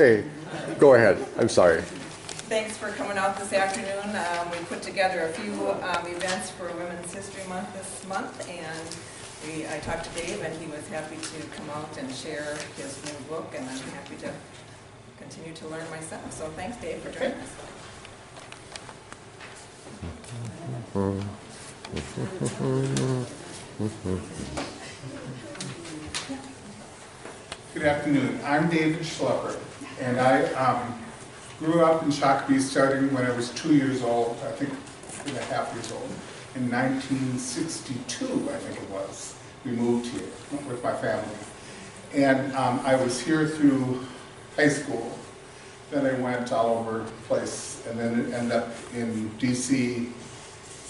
Hey, go ahead. I'm sorry. Thanks for coming out this afternoon. We put together a few events for Women's History Month this month, and I talked to Dave, and he was happy to come out and share his new book, and I'm happy to continue to learn myself. So thanks, Dave, for joining us. Good afternoon. I'm David Schleper, and I grew up in Shakopee starting when I was 2 years old, I think 2.5 years old. In 1962, I think it was, we moved here with my family. And I was here through high school. Then I went all over the place, and then ended up in DC,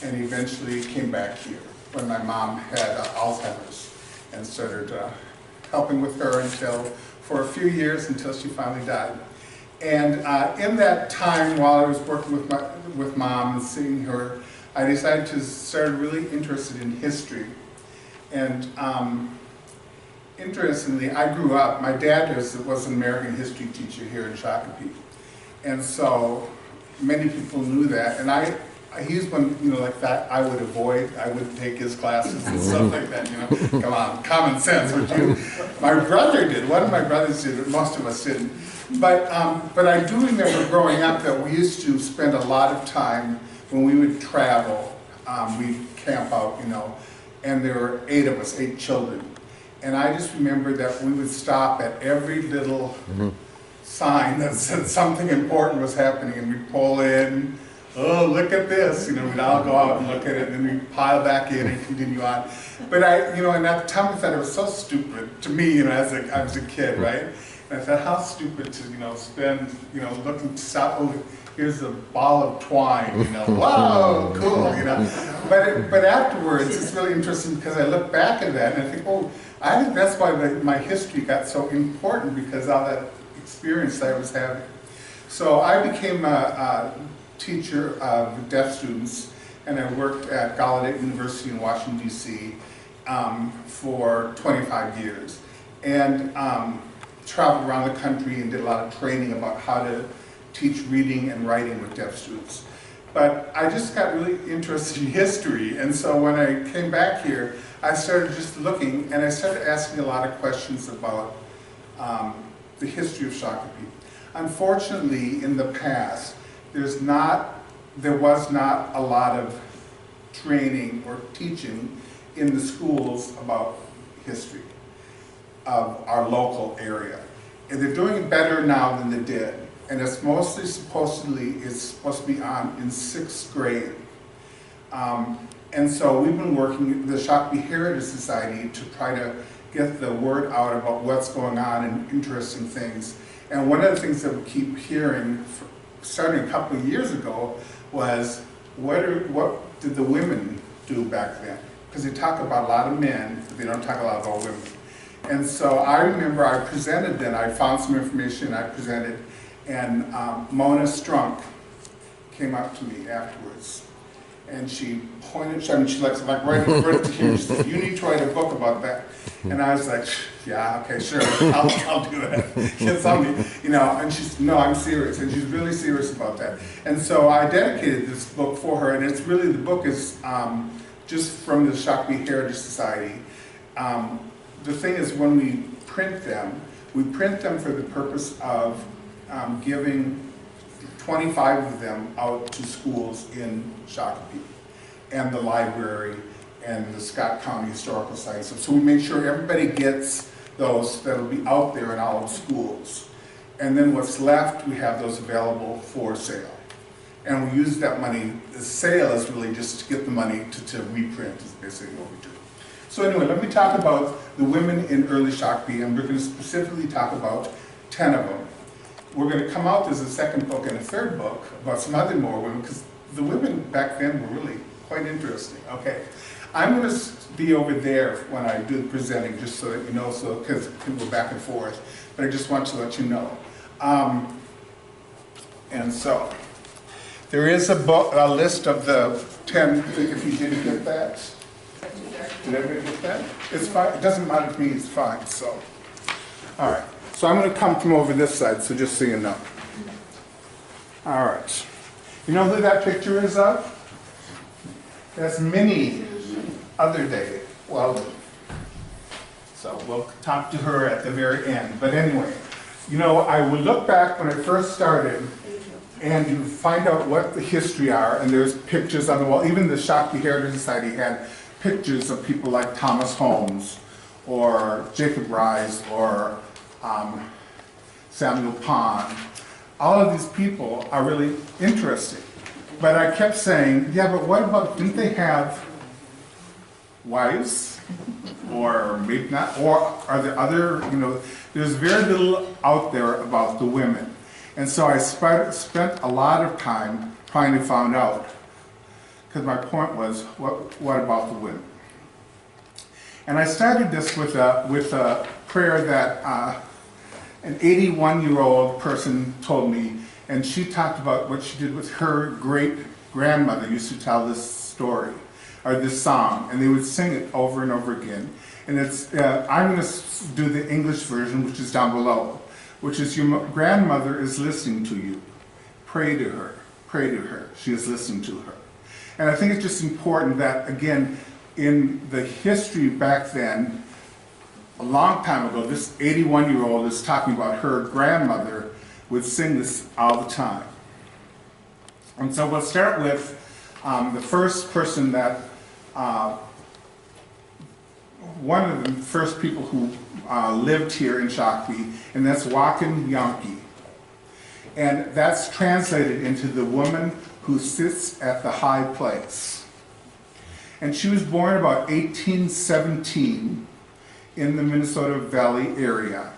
and eventually came back here when my mom had Alzheimer's, and started helping with her for a few years until she finally died. And in that time, while I was working with Mom and seeing her, I decided to start really interested in history. And interestingly, I grew up, my dad was an American history teacher here in Shakopee. And so many people knew that. And he's one, like that I would avoid. I wouldn't take his classes and stuff like that, Come on, common sense, would you? My brother did, one of my brothers did, most of us didn't. But I do remember growing up that we used to spend a lot of time when we would travel. We'd camp out, and there were 8 of us, 8 children. And I just remember that we would stop at every little sign that said something important was happening, and we'd pull in. Oh, look at this, we'd all go out and look at it, and then we'd pile back in and continue on. But and at the time I thought it was so stupid to me, as I was a kid, right? And I thought, how stupid to, spend, looking to stop, oh, here's a ball of twine, wow, cool, But afterwards, it's really interesting because I look back at that and I think, oh, I think that's why my history got so important, because all that experience I was having. So I became a teacher of deaf students, and I worked at Gallaudet University in Washington, D.C. For 25 years, and traveled around the country and did a lot of training about how to teach reading and writing with deaf students. But I just got really interested in history, and so when I came back here, I started just looking, and I started asking a lot of questions about the history of Shakopee. Unfortunately, in the past, there was not a lot of training or teaching in the schools about history of our local area. And they're doing better now than they did. And it's mostly supposed to be on in 6th grade. And so we've been working with the Shakopee Heritage Society to try to get the word out about what's going on and interesting things. And one of the things that we keep hearing, starting a couple of years ago, was what did the women do back then? Because they talk about a lot of men, but they don't talk a lot about women. And so I remember I presented then, I found some information, I presented, and Mona Strunk came up to me afterwards. And she pointed, she like right to here, she said, you need to write a book about that. And I was like, yeah, okay, sure, I'll do that. Get something, and she's, no, I'm serious, and she's really serious about that. And so I dedicated this book for her, and it's really, the book is just from the Shakopee Heritage Society. The thing is, when we print them for the purpose of giving 25 of them out to schools in Shakopee, and the library, and the Scott County Historical Society. So we make sure everybody gets those that'll be out there in all of the schools. And then what's left, we have those available for sale. And we use that money, the sale is really just to get the money to reprint, is basically what we do. So anyway, let me talk about the women in early Shakopee, and we're going to specifically talk about 10 of them. We're going to come out, there's a second book and a third book about some other more women, because the women back then were really quite interesting. Okay, I'm going to be over there when I do the presenting, just so that you know, so because we're back and forth, but I just want to let you know. And so, there is a list of the 10, if you didn't get that. Did everybody get that? It's fine, it doesn't matter to me, it's fine, so. All right. So I'm going to come from over this side, so just so you know. All right. You know who that picture is of? That's Minnie Other Day. Well, so we'll talk to her at the very end. But anyway, you know, I would look back when I first started and you find out what the history are, and there's pictures on the wall. Even the Shakopee Heritage Society had pictures of people like Thomas Holmes or Jacob Rice or Samuel Pond. All of these people are really interesting. But I kept saying, yeah, but what about, didn't they have wives? Or maybe not, or are there other, you know, there's very little out there about the women. And so I spent a lot of time trying to find out, because my point was, what about the women? And I started this with a prayer that an 81-year-old person told me, and she talked about what she did with her great-grandmother used to tell this story, or this song, and they would sing it over and over again. And it's, I'm going to do the English version, which is down below, which is, your grandmother is listening to you. Pray to her. Pray to her. She is listening to her. And I think it's just important that, again, in the history back then, a long time ago, this 81-year-old is talking about her grandmother would sing this all the time. And so we'll start with the first person that, one of the first people who lived here in Shakopee, and that's Wakan Yankee. And that's translated into the woman who sits at the high place. And she was born about 1817 in the Minnesota Valley area.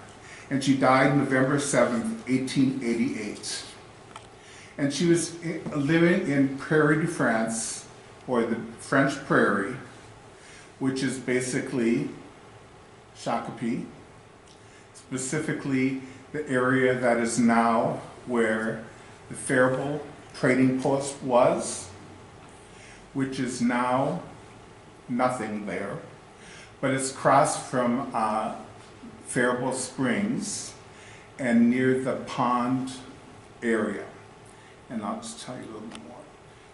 And she died November 7th, 1888. And she was living in Prairie de France, or the French Prairie, which is basically Shakopee, specifically the area that is now where the Faribault trading post was, which is now nothing there, but it's across from Faribault Springs and near the pond area. And I'll just tell you a little bit more.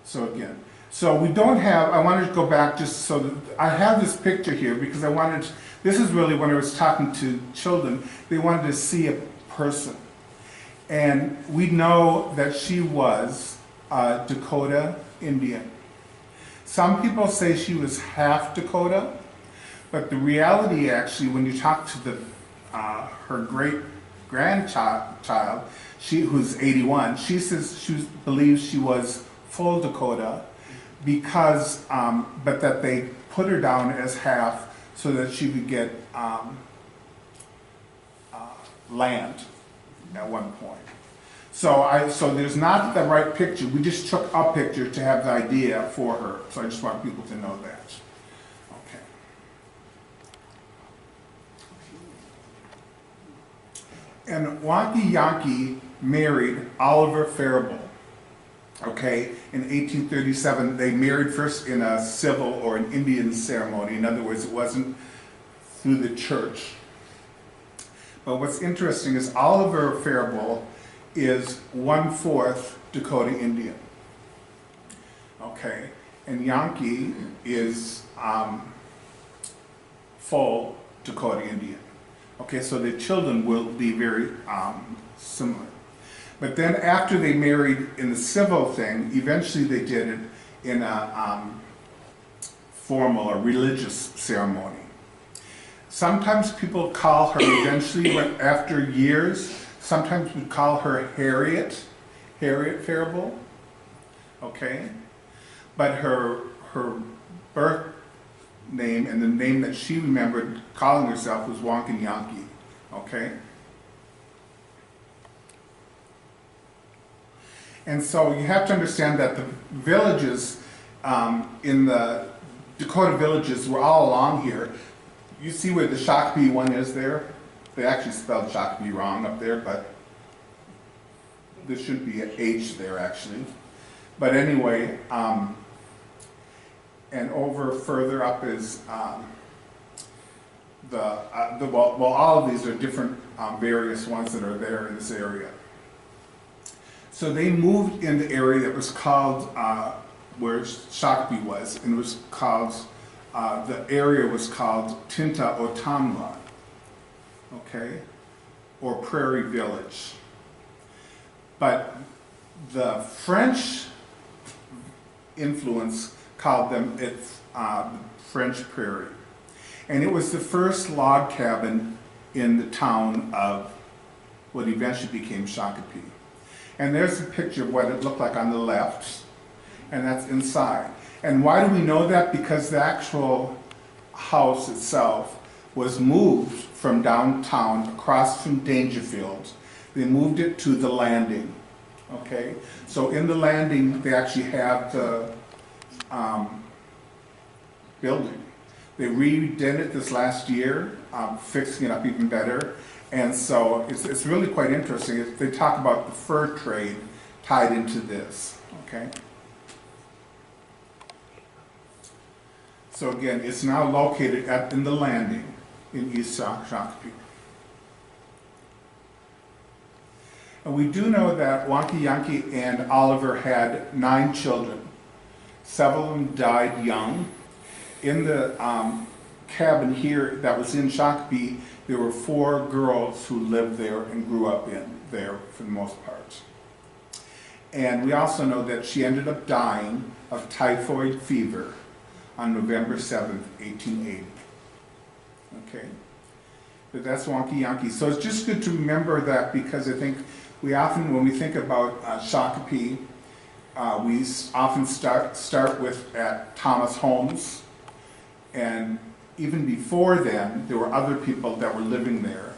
So again, so we don't have, I wanted to go back just so that, I have this picture here because I wanted, this is really when I was talking to children, they wanted to see a person. And we know that she was a Dakota Indian. Some people say she was half Dakota, but the reality actually, when you talk to the, her great-grandchild, who's 81, she says she believes she was full Dakota because, but that they put her down as half so that she could get land at one point. So there's not the right picture. We just took a picture to have the idea for her. So I just want people to know that. Okay. And Wakan Yankee married Oliver Faribault. Okay, in 1837, they married first in a civil or an Indian ceremony. In other words, it wasn't through the church. But what's interesting is Oliver Faribault is 1/4 Dakota Indian. Okay, and Yankee is full Dakota Indian. Okay, so the children will be very similar. But then after they married in the civil thing, eventually they did it in a formal or religious ceremony. Sometimes people call her eventually, after years, sometimes we call her Harriet Faribault, okay? But her birth name and the name that she remembered calling herself was Wakan Yankee, okay? And so you have to understand that the villages in the Dakota villages were all along here. You see where the Shakopee one is there? They actually spelled Shakopee wrong up there, but there should be an H there actually. But anyway, and over further up is all of these are different various ones that are there in this area. So they moved in the area that was called, where Shakopee was, and it was called, the area was called Tinta Otamwa, okay, or Prairie Village. But the French influence called them French Prairie. And it was the first log cabin in the town of what eventually became Shakopee. And there's a picture of what it looked like on the left, and that's inside. And why do we know that? Because the actual house itself was moved from downtown across from Dangerfield. They moved it to the landing, okay? So in the landing, they actually have the building. They redid it this last year, fixing it up even better. And so it's really quite interesting. They talk about the fur trade tied into this, okay? So again, it's now located in the landing in East Shakopee. And we do know that Wonky Yankee and Oliver had 9 children. Several of them died young. In the cabin here that was in Shakopee, there were 4 girls who lived there and grew up in there for the most part. And we also know that she ended up dying of typhoid fever on November 7th, 1880. Okay, but that's Wonky Yankee. So it's just good to remember that, because I think we often, when we think about Shakopee, we often start with at Thomas Holmes, and even before then, there were other people that were living there,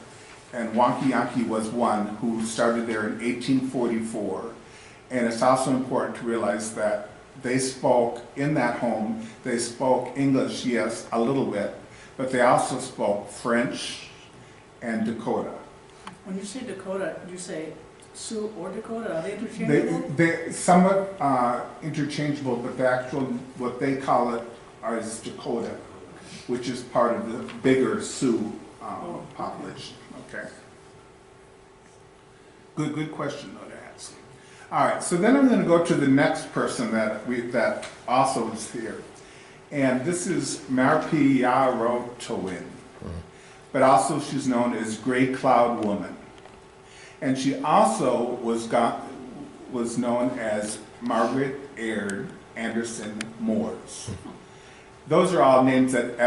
and Wonky Yankee was one who started there in 1844. And it's also important to realize that they spoke, in that home, they spoke English, yes, a little bit, but they also spoke French and Dakota. When you say Dakota, do you say Sioux or Dakota? Are they interchangeable? They're somewhat interchangeable, but the actual, what they call it is Dakota, which is part of the bigger Sioux population. Okay. Good question though to ask. All right, so then I'm going to go to the next person that also is here, and this is Mao Pei, but also she's known as Gray Cloud Woman, and she also was known as Margaret Aird Anderson Moores. Those are all names that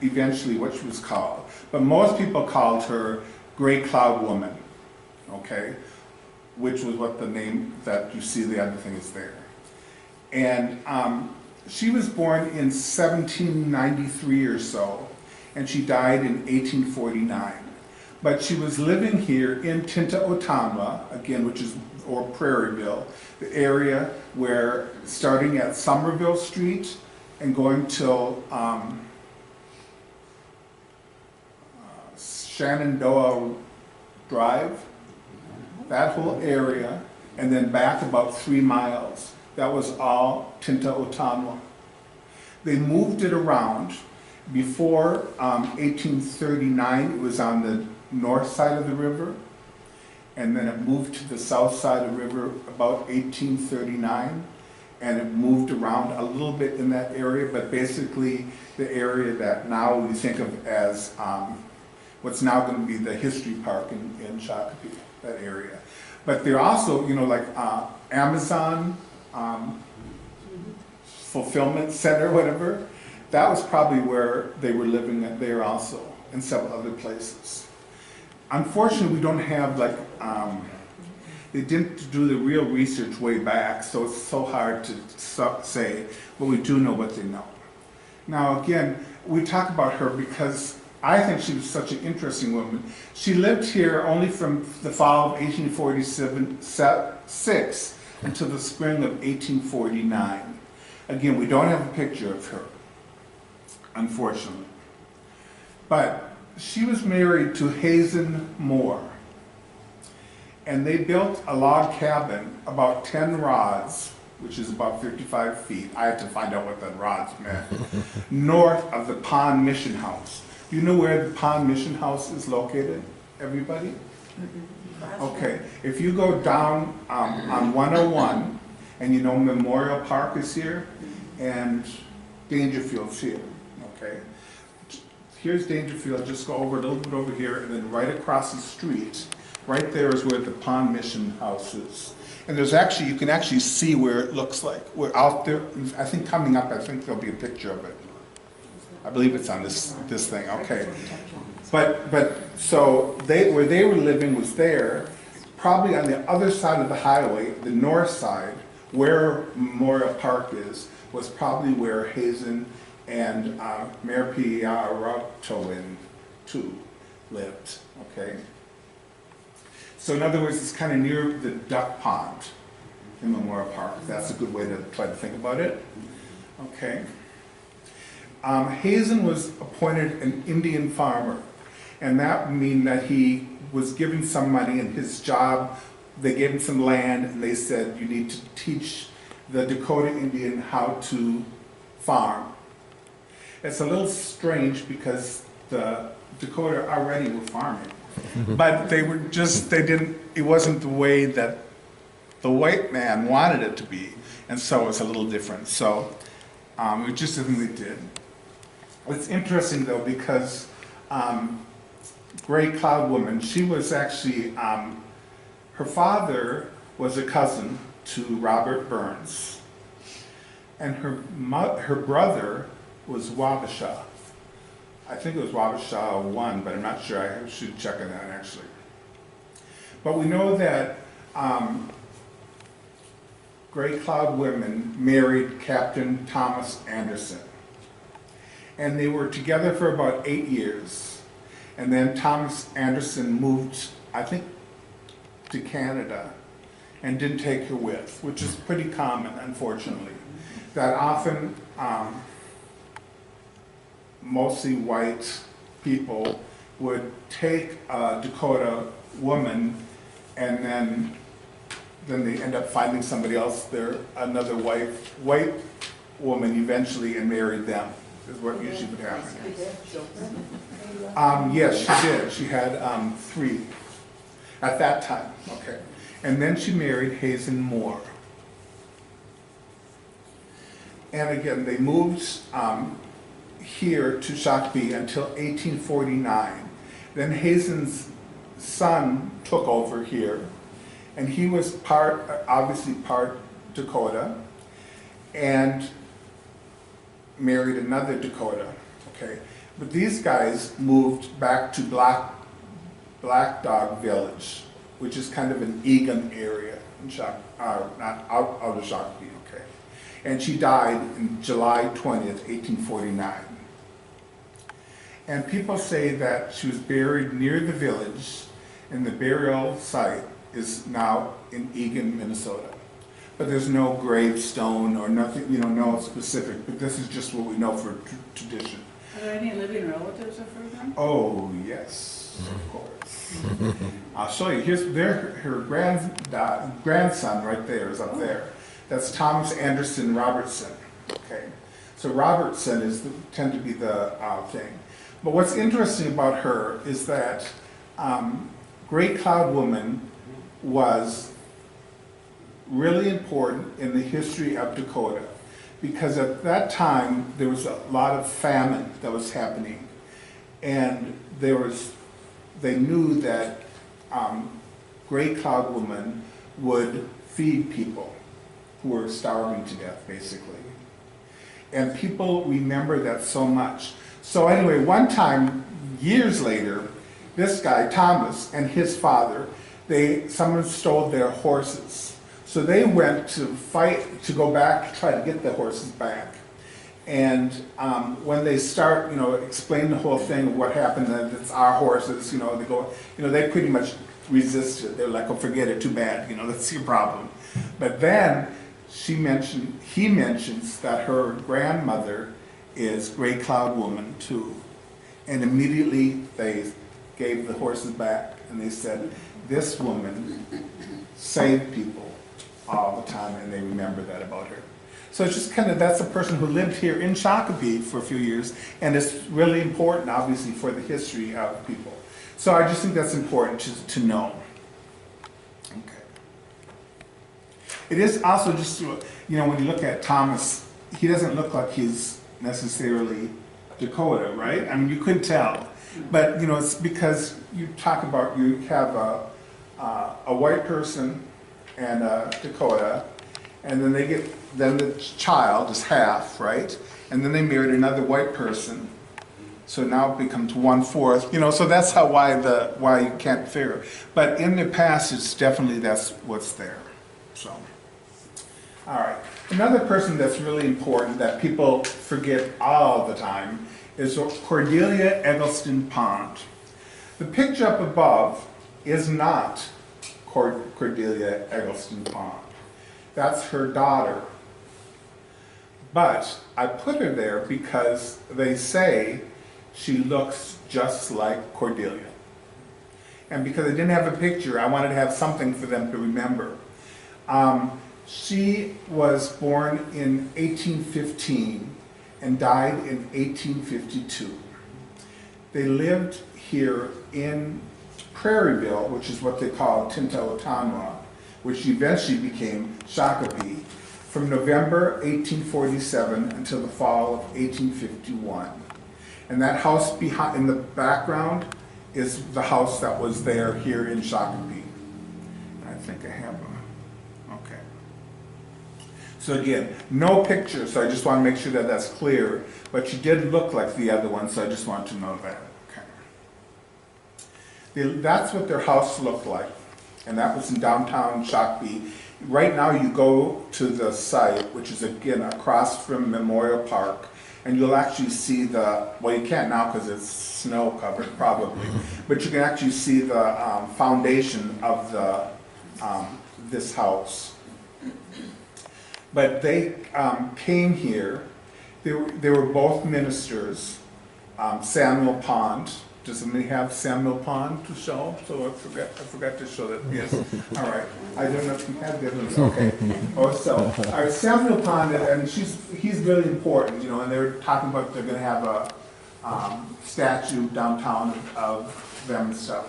eventually what she was called, but most people called her Gray Cloud Woman, okay, which was what the name that you see, the other thing is there. And she was born in 1793 or so, and she died in 1849. But she was living here in Tinta Otamwa, again, which is, or Prairieville, the area where, starting at Somerville Street and going till Shenandoah Drive, that whole area, and then back about 3 miles. That was all Tinta Otamwa. They moved it around. Before 1839, it was on the north side of the river, and then it moved to the south side of the river about 1839, and it moved around a little bit in that area, but basically the area that now we think of as what's now going to be the History Park in Shakopee, that area. But they're also, you know, like Amazon Fulfillment Center, whatever, that was probably where they were living there also, and several other places. Unfortunately, we don't have like, they didn't do the real research way back, so it's so hard to say, but we do know what they know. Now again, we talk about her because I think she was such an interesting woman. She lived here only from the fall of 1846 until the spring of 1849. Again, we don't have a picture of her, unfortunately. But she was married to Hazen Moore, and they built a log cabin about 10 rods, which is about 55 feet. I had to find out what the rods meant, north of the Pond Mission House. Do you know where the Pond Mission House is located, everybody? Okay, if you go down on 101, and you know Memorial Park is here, and Dangerfield's here, okay? Here's Dangerfield, just go over a little bit over here, and then right across the street, right there is where the Pond Mission House is. And there's actually, you can actually see where it looks like. We're out there, I think coming up, I think there'll be a picture of it. I believe it's on this thing, okay. But so where they were living was there, probably on the other side of the highway, the north side, where Memorial Park is, was probably where Hazen and Mayor Piarotowin too lived, okay? So in other words, it's kind of near the duck pond in Memorial Park. That's a good way to try to think about it, okay? Hazen was appointed an Indian farmer, and that would mean that he was given some money in his job. They gave him some land, and they said, you need to teach the Dakota Indian how to farm. It's a little strange because the Dakota already were farming, but they were just, it wasn't the way that the white man wanted it to be, and so it was a little different. So it just isn't they did. It's interesting though because Gray Cloud Woman, she was actually, her father was a cousin to Robert Burns, and her brother was Wabasha. I think it was Wabasha 1, but I'm not sure. I should check on that actually. But we know that Gray Cloud Women married Captain Thomas Anderson. And they were together for about 8 years. And then Thomas Anderson moved, I think, to Canada and didn't take her with, which is pretty common, unfortunately. That often, mostly white people would take a Dakota woman and then they end up finding somebody else, another white woman eventually, and married them, is what usually would happen. Yes, she did. She had 3 at that time, okay. And then she married Hazen Moore. And again, they moved here to Shakopee until 1849. Then Hazen's son took over here, and he was obviously part Dakota, and married another Dakota, okay? But these guys moved back to Black Dog Village, which is kind of an Egan area, in not out of Shakopee, okay? And she died in July 20th, 1849. And people say that she was buried near the village, and the burial site is now in Egan, Minnesota. But there's no gravestone or nothing, no specific, but this is just what we know for tradition. Are there any living relatives of her? Oh, yes, of course. I'll show you. Here's her grandson right there is up there. That's Thomas Anderson Robertson. Okay, so Robertson tend to be the thing. But what's interesting about her is that Gray Cloud Woman was really important in the history of Dakota, because at that time there was a lot of famine that was happening, and they knew that Gray Cloud Woman would feed people who were starving to death, basically. And people remember that so much. So anyway, one time, years later, this guy, Thomas, and his father, someone stole their horses. So they went to fight, to go back, try to get the horses back. And when they start, explain the whole thing of what happened, that it's our horses, they pretty much resisted. They're like, oh, forget it, too bad, that's your problem. But then he mentions that her grandmother is Gray Cloud Woman too. And immediately they gave the horses back, and they said, this woman saved people all the time, and they remember that about her. So it's just kind of, that's a person who lived here in Shakopee for a few years, and it's really important, obviously, for the history of people. So I just think that's important to know. Okay. It is also just, you know, when you look at Thomas, he doesn't look like he's necessarily Dakota, right? I mean, you couldn't tell. But, you know, it's because you talk about, you have a white person and a Dakota, and then then the child is half, right? And then they married another white person, so now it becomes 1/4. You know, so that's why you can't figure. But in the past, it's definitely that's what's there. So, all right. Another person that's really important that people forget all the time is Cordelia Eggleston Pond. The picture up above is not Cordelia Eggleston Pond. That's her daughter. But I put her there because they say she looks just like Cordelia. And because I didn't have a picture, I wanted to have something for them to remember. She was born in 1815 and died in 1852. They lived here in Prairieville, which is what they call Tintawatanwa, which eventually became Shakopee, from November 1847 until the fall of 1851. And that house behind, in the background, is the house that was there here in Shakopee. I think I have them. Okay. So again, no picture, so I just want to make sure that that's clear, but she did look like the other one, so I just want to know that. Okay. That's what their house looked like, and that was in downtown Shakopee. Right now you go to the site, which is again across from Memorial Park, and you'll actually see well, you can't now because it's snow covered probably, but you can actually see the foundation of this house. But they came here, they were both ministers. Samuel Pond, does somebody have Samuel Pond to show? So I forgot to show that, yes. All right, I don't know if you have the other ones, okay. All right, Samuel Pond, and he's really important, you know, and they're talking about they're gonna have a statue downtown of them and stuff.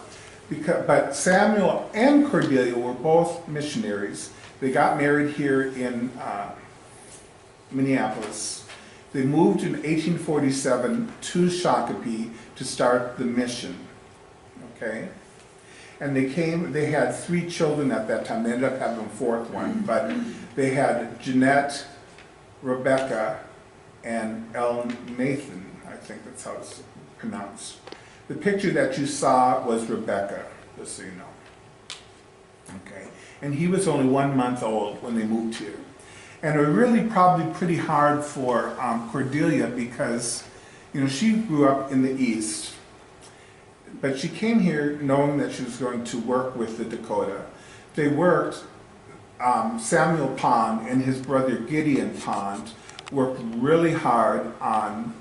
But Samuel and Cordelia were both missionaries. They got married here in Minneapolis. They moved in 1847 to Shakopee to start the mission, okay? And they had 3 children at that time. They ended up having a 4th one, but they had Jeanette, Rebecca, and Ellen Nathan, I think that's how it's pronounced. The picture that you saw was Rebecca, just so you know. Okay, and he was only 1 month old when they moved here. And it was really probably pretty hard for Cordelia because, you know, she grew up in the East, but she came here knowing that she was going to work with the Dakota. They worked, Samuel Pond and his brother Gideon Pond worked really hard on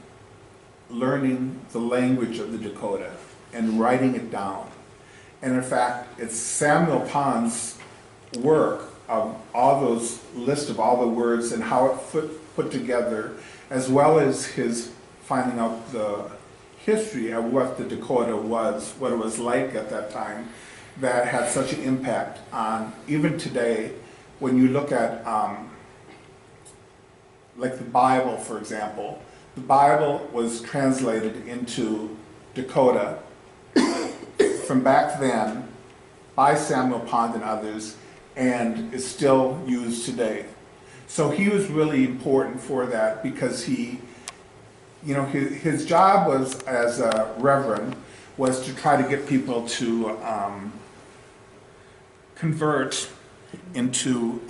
learning the language of the Dakota and writing it down. And in fact, it's Samuel Pond's work of all those list of all the words and how it put together, as well as his finding out the history of what the Dakota was, what it was like at that time, that had such an impact on, even today, when you look at, like the Bible, for example. The Bible was translated into Dakota from back then by Samuel Pond and others, and is still used today. So he was really important for that because he, you know, his job was, as a reverend, was to try to get people to convert into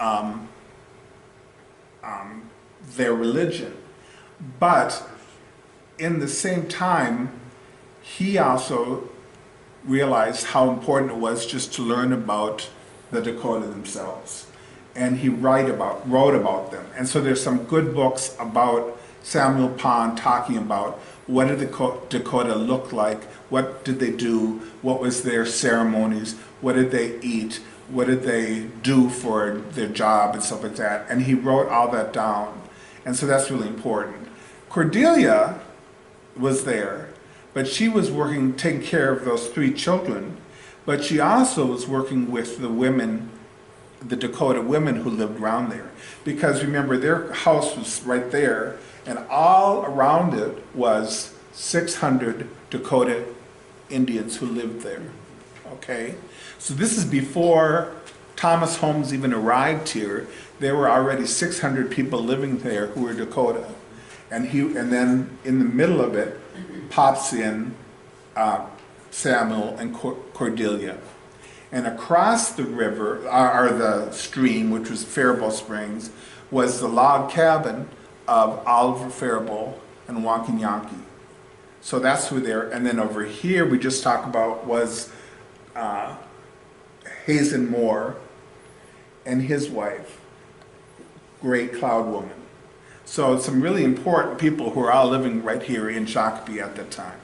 their religion. But in the same time, he also realized how important it was just to learn about the Dakota themselves. And he wrote about them. And so there's some good books about Samuel Pond talking about what did the Dakota look like, what did they do, what was their ceremonies, what did they eat, what did they do for their job and stuff like that. And he wrote all that down. And so that's really important. Cordelia was there, but she was working, taking care of those 3 children, but she also was working with the women, the Dakota women who lived around there. Because remember, their house was right there, and all around it was 600 Dakota Indians who lived there, okay? So this is before Thomas Holmes even arrived here. There were already 600 people living there who were Dakota. And then in the middle of it pops in Samuel and Cordelia. And across the river, or the stream, which was Faribault Springs, was the log cabin of Oliver Faribault and Wankinyanki. So that's who they're, and then over here we just talked about was Hazen Moore and his wife, Great Cloud Woman. So some really important people who are all living right here in Shakopee at that time.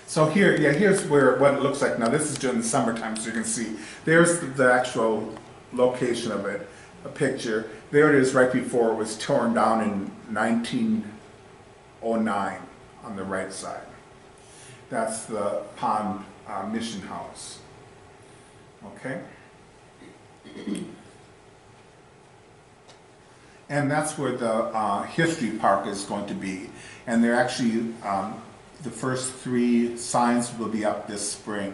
So here, here's what it looks like. Now this is during the summertime, so you can see. There's the actual location of it, a picture. There it is right before it was torn down in 1909 on the right side. That's the Pond Mission House. Okay? And that's where the history park is going to be. And they're actually, the first 3 signs will be up this spring.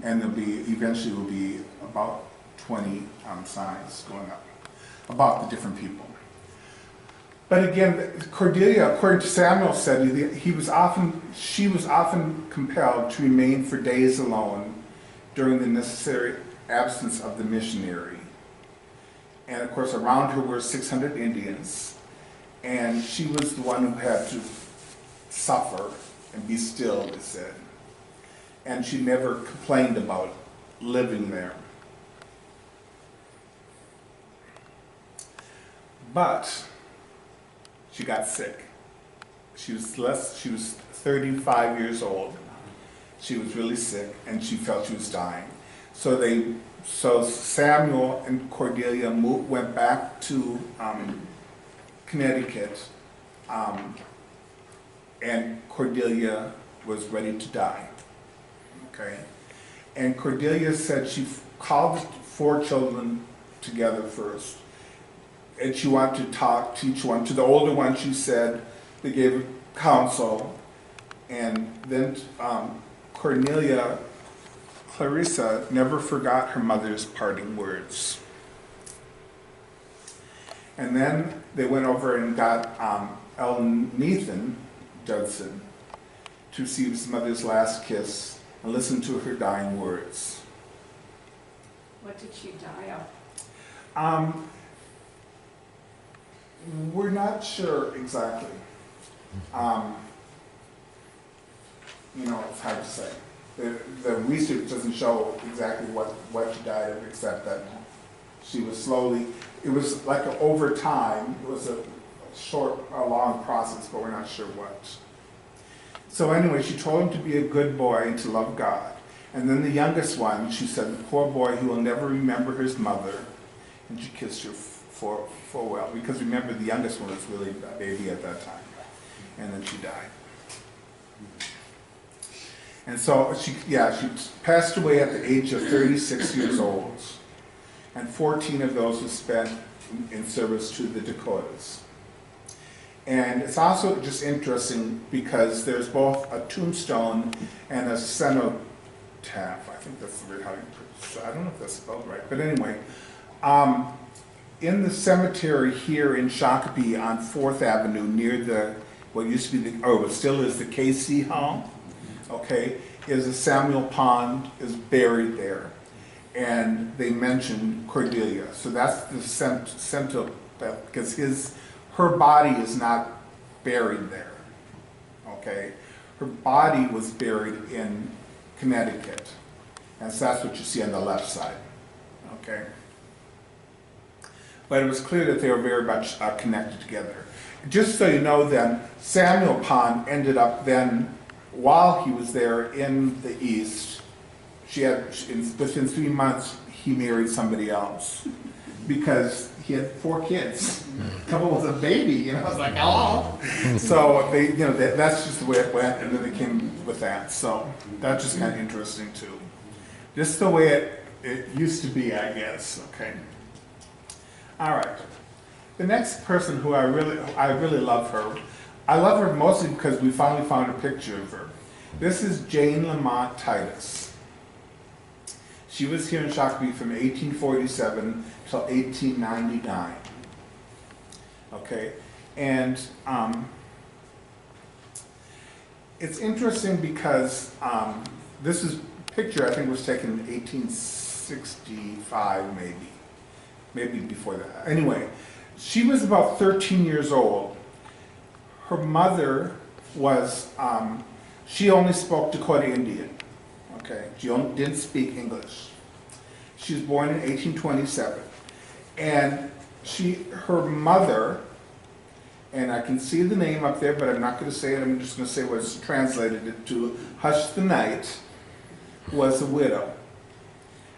And eventually will be about 20 signs going up about the different people. But again, Cordelia, according to Samuel, said she was often compelled to remain for days alone during the necessary absence of the missionary. And of course, around her were 600 Indians, and she was the one who had to suffer and be still, it said. And she never complained about living there. But she got sick. She was 35 years old. She was really sick, and she felt she was dying. So Samuel and Cordelia went back to Connecticut, and Cordelia was ready to die. Okay, and Cordelia said she called the 4 children together first, and she wanted to talk to each one. To the older one, she said they gave her counsel, and then Clarissa never forgot her mother's parting words. And then they went over and got Nathan Judson to receive his mother's last kiss and listen to her dying words. What did she die of? We're not sure exactly. It's hard to say. The research doesn't show exactly what she died of, except that she was slowly, it was like over time, it was a long process, but we're not sure what. So anyway, she told him to be a good boy and to love God. And then the youngest one, she said, the poor boy who will never remember his mother, and she kissed her farewell, because remember, the youngest one was really a baby at that time. And then she died. And so she passed away at the age of 36 years old, and 14 of those were spent in service to the Dakotas. And it's also just interesting because there's both a tombstone and a cenotaph. I think that's the word how you put it. I don't know if that's spelled right, but anyway. In the cemetery here in Shakopee on 4th Avenue near what used to be what still is the KC Hall, okay, is a Samuel Pond is buried there. And they mentioned Cordelia. So that's the cenotaph, because her body is not buried there, okay? Her body was buried in Connecticut. And so that's what you see on the left side, okay? But it was clear that they were very much connected together. just so you know then, Samuel Pond ended up then, while he was there in the East, within 3 months, he married somebody else. Because he had 4 kids. A couple was a baby, you know, I was like, hello. So they, you know, that's just the way it went, and then they came with that. So that's just kind of interesting too. Just the way it used to be, I guess, okay. All right. The next person who I really love her. I love her mostly because we finally found a picture of her. This is Jane Lamont Titus. She was here in Shakopee from 1847 till 1899. Okay, and it's interesting because this picture I think was taken in 1865, maybe before that. Anyway, she was about 13 years old. Her mother was, she only spoke Dakota Indian. Okay, she didn't speak English. She was born in 1827, and her mother, and I can see the name up there, but I'm not going to say it. I'm just going to say what's translated it to. Hush the Night was a widow,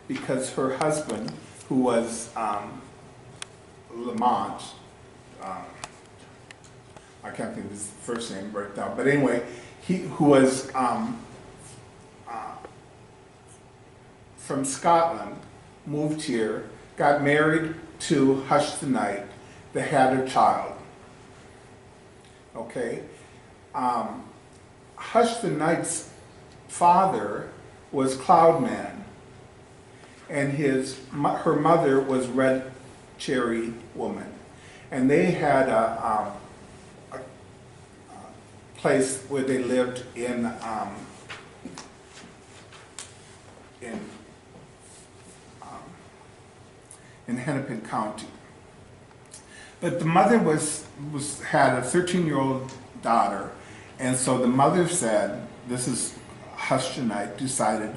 because her husband, who was Lamont, I can't think of his first name right now, but anyway, who was from Scotland, moved here, got married to Hush the Night. They had a child. Okay? Hush the Night's father was Cloudman, and her mother was Red Cherry Woman. And they had a place where they lived in Hennepin County. But the mother had a 13-year-old daughter, and so the mother said, this is Hush the Night, decided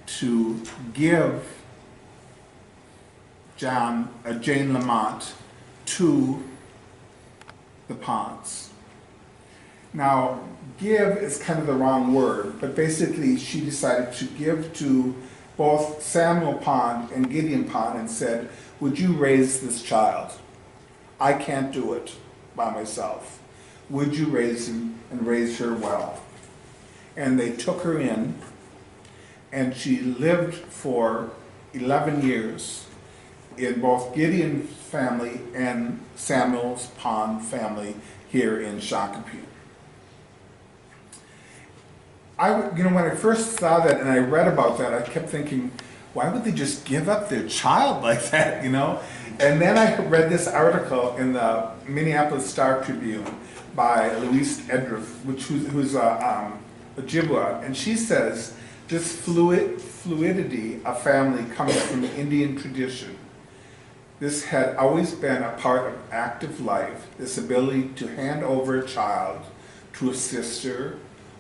to give Jane Lamont to the Ponds. Now, give is kind of the wrong word, but basically she decided to give to both Samuel Pond and Gideon Pond and said, would you raise this child? I can't do it by myself. Would you raise him and raise her well? And they took her in, and she lived for 11 years in both Gideon's family and Samuel's Pond family here in Shakopee. When I first saw that and I read about that, I kept thinking, why would they just give up their child like that, you know? And then I read this article in the Minneapolis Star Tribune by Louise Edriff, who's a Ojibwa, and she says, this fluidity of family comes from the Indian tradition. This had always been a part of active life, this ability to hand over a child to a sister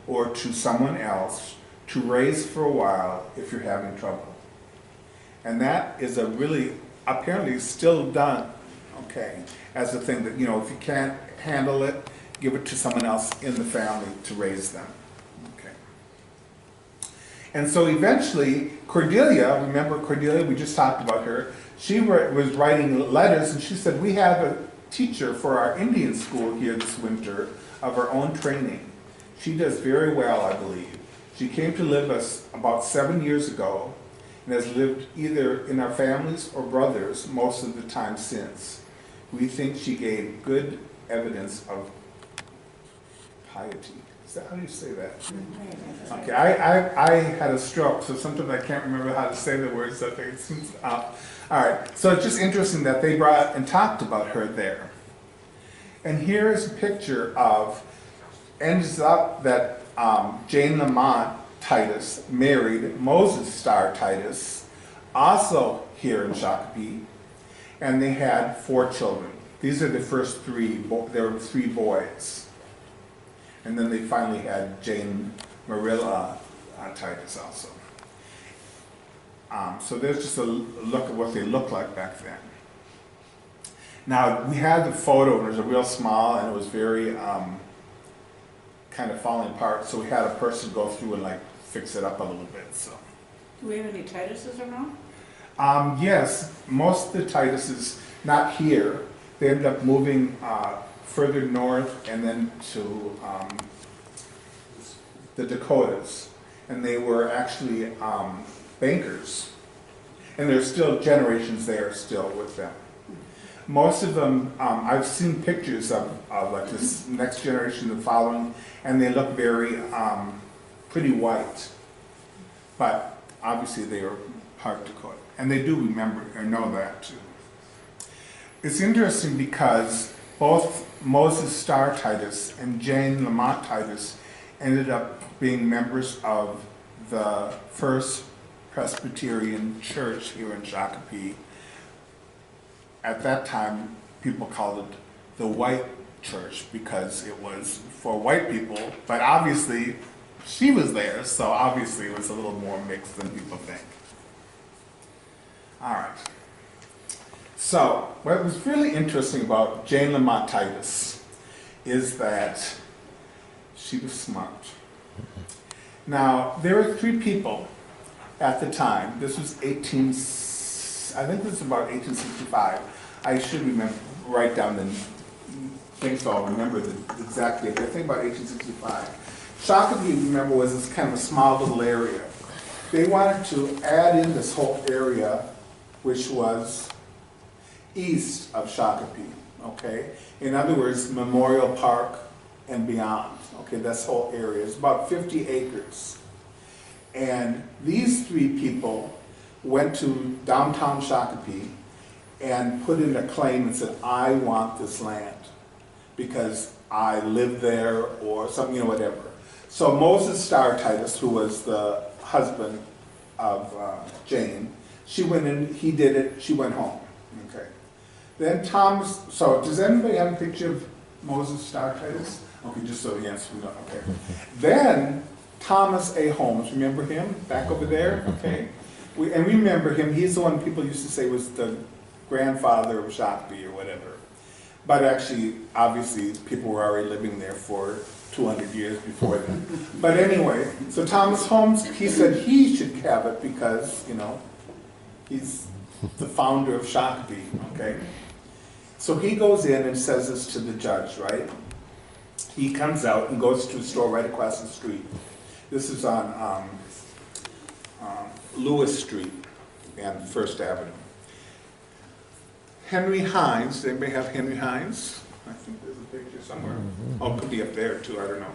or to someone else to raise for a while if you're having trouble. And that is apparently still done, okay, as a thing that, you know, if you can't handle it, give it to someone else in the family to raise them, okay. And so eventually, Cordelia, remember Cordelia, we just talked about her, she was writing letters, and she said, we have a teacher for our Indian school here this winter of our own training. She does very well, I believe. She came to live us about 7 years ago and has lived either in our families or brothers most of the time since. We think she gave good evidence of piety. Is that how you say that? Okay, I had a stroke, so sometimes I can't remember how to say the words. So all right, so it's just interesting that they brought and talked about her there. And here's a picture of, ends up that Jane Lamont Titus married Moses Starr Titus, also here in Shakopee, and they had 4 children. These are the first 3, there were 3 boys. And then they finally had Jane Marilla Titus also. So there's just a look at what they looked like back then. Now, we had the photo, and it was real small, and it was very kind of falling apart, so we had a person go through and like fix it up a little bit, so. Do we have any Tituses around? Yes, most of the Tituses, not here, they ended up moving further north and then to the Dakotas, and they were actually bankers, and there's still generations there still with them. Most of them, I've seen pictures of like this next generation, the following, and they look very pretty white, but obviously they are part Dakota, and they do remember or know that too. It's interesting because both Moses Starr Titus and Jane Lamont Titus ended up being members of the First Presbyterian Church here in Shakopee. At that time, people called it the white church because it was for white people, but obviously she was there, so obviously it was a little more mixed than people think. All right. So, what was really interesting about Jane Lamont Titus is that she was smart. Now, there were 3 people at the time. This was I think this is about 1865. I should remember, write down the things so I'll remember the exact date. I think about 1865. Shakopee, remember, was this kind of a small little area. They wanted to add in this whole area, which was east of Shakopee, okay? In other words, Memorial Park and beyond, okay? This whole area is about 50 acres. And these 3 people went to downtown Shakopee and put in a claim and said, I want this land because I live there or something, you know, whatever. So Moses Starr Titus, who was the husband of Jane, she went in, he did it, she went home, okay. Then Thomas, so does anybody have a picture of Moses Starr Titus? Okay, just so the answer, okay. Then Thomas A. Holmes, remember him back over there? Okay. We remember him, he's the one people used to say was the grandfather of Shakopee or whatever. But actually, obviously, people were already living there for 200 years before then. But anyway, so Thomas Holmes, he said he should have it because, you know, he's the founder of Shakopee, okay? So he goes in and says this to the judge, right? He comes out and goes to a store right across the street. This is on Lewis Street and First Avenue. Henry Hines, does anybody have Henry Hines? I think there's a picture somewhere. Oh, it could be up there too, I don't know.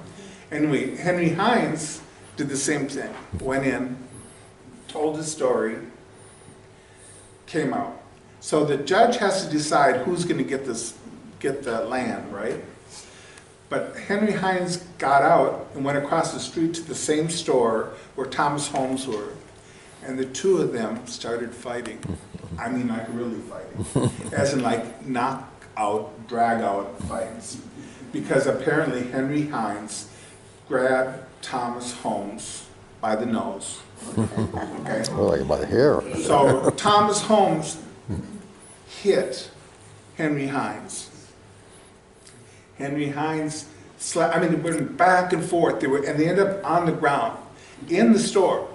Anyway, Henry Hines did the same thing. Went in, told his story, came out. So the judge has to decide who's going to get the land, right? But Henry Hines got out and went across the street to the same store where Thomas Holmes were. And the 2 of them started fighting. I mean, like really fighting. As in like knock out, drag out fights. Because apparently Henry Hines grabbed Thomas Holmes by the nose. Okay? Oh, like by the hair. So Thomas Holmes hit Henry Hines. Henry Hines slapped, I mean, they went back and forth. And they ended up on the ground in the store.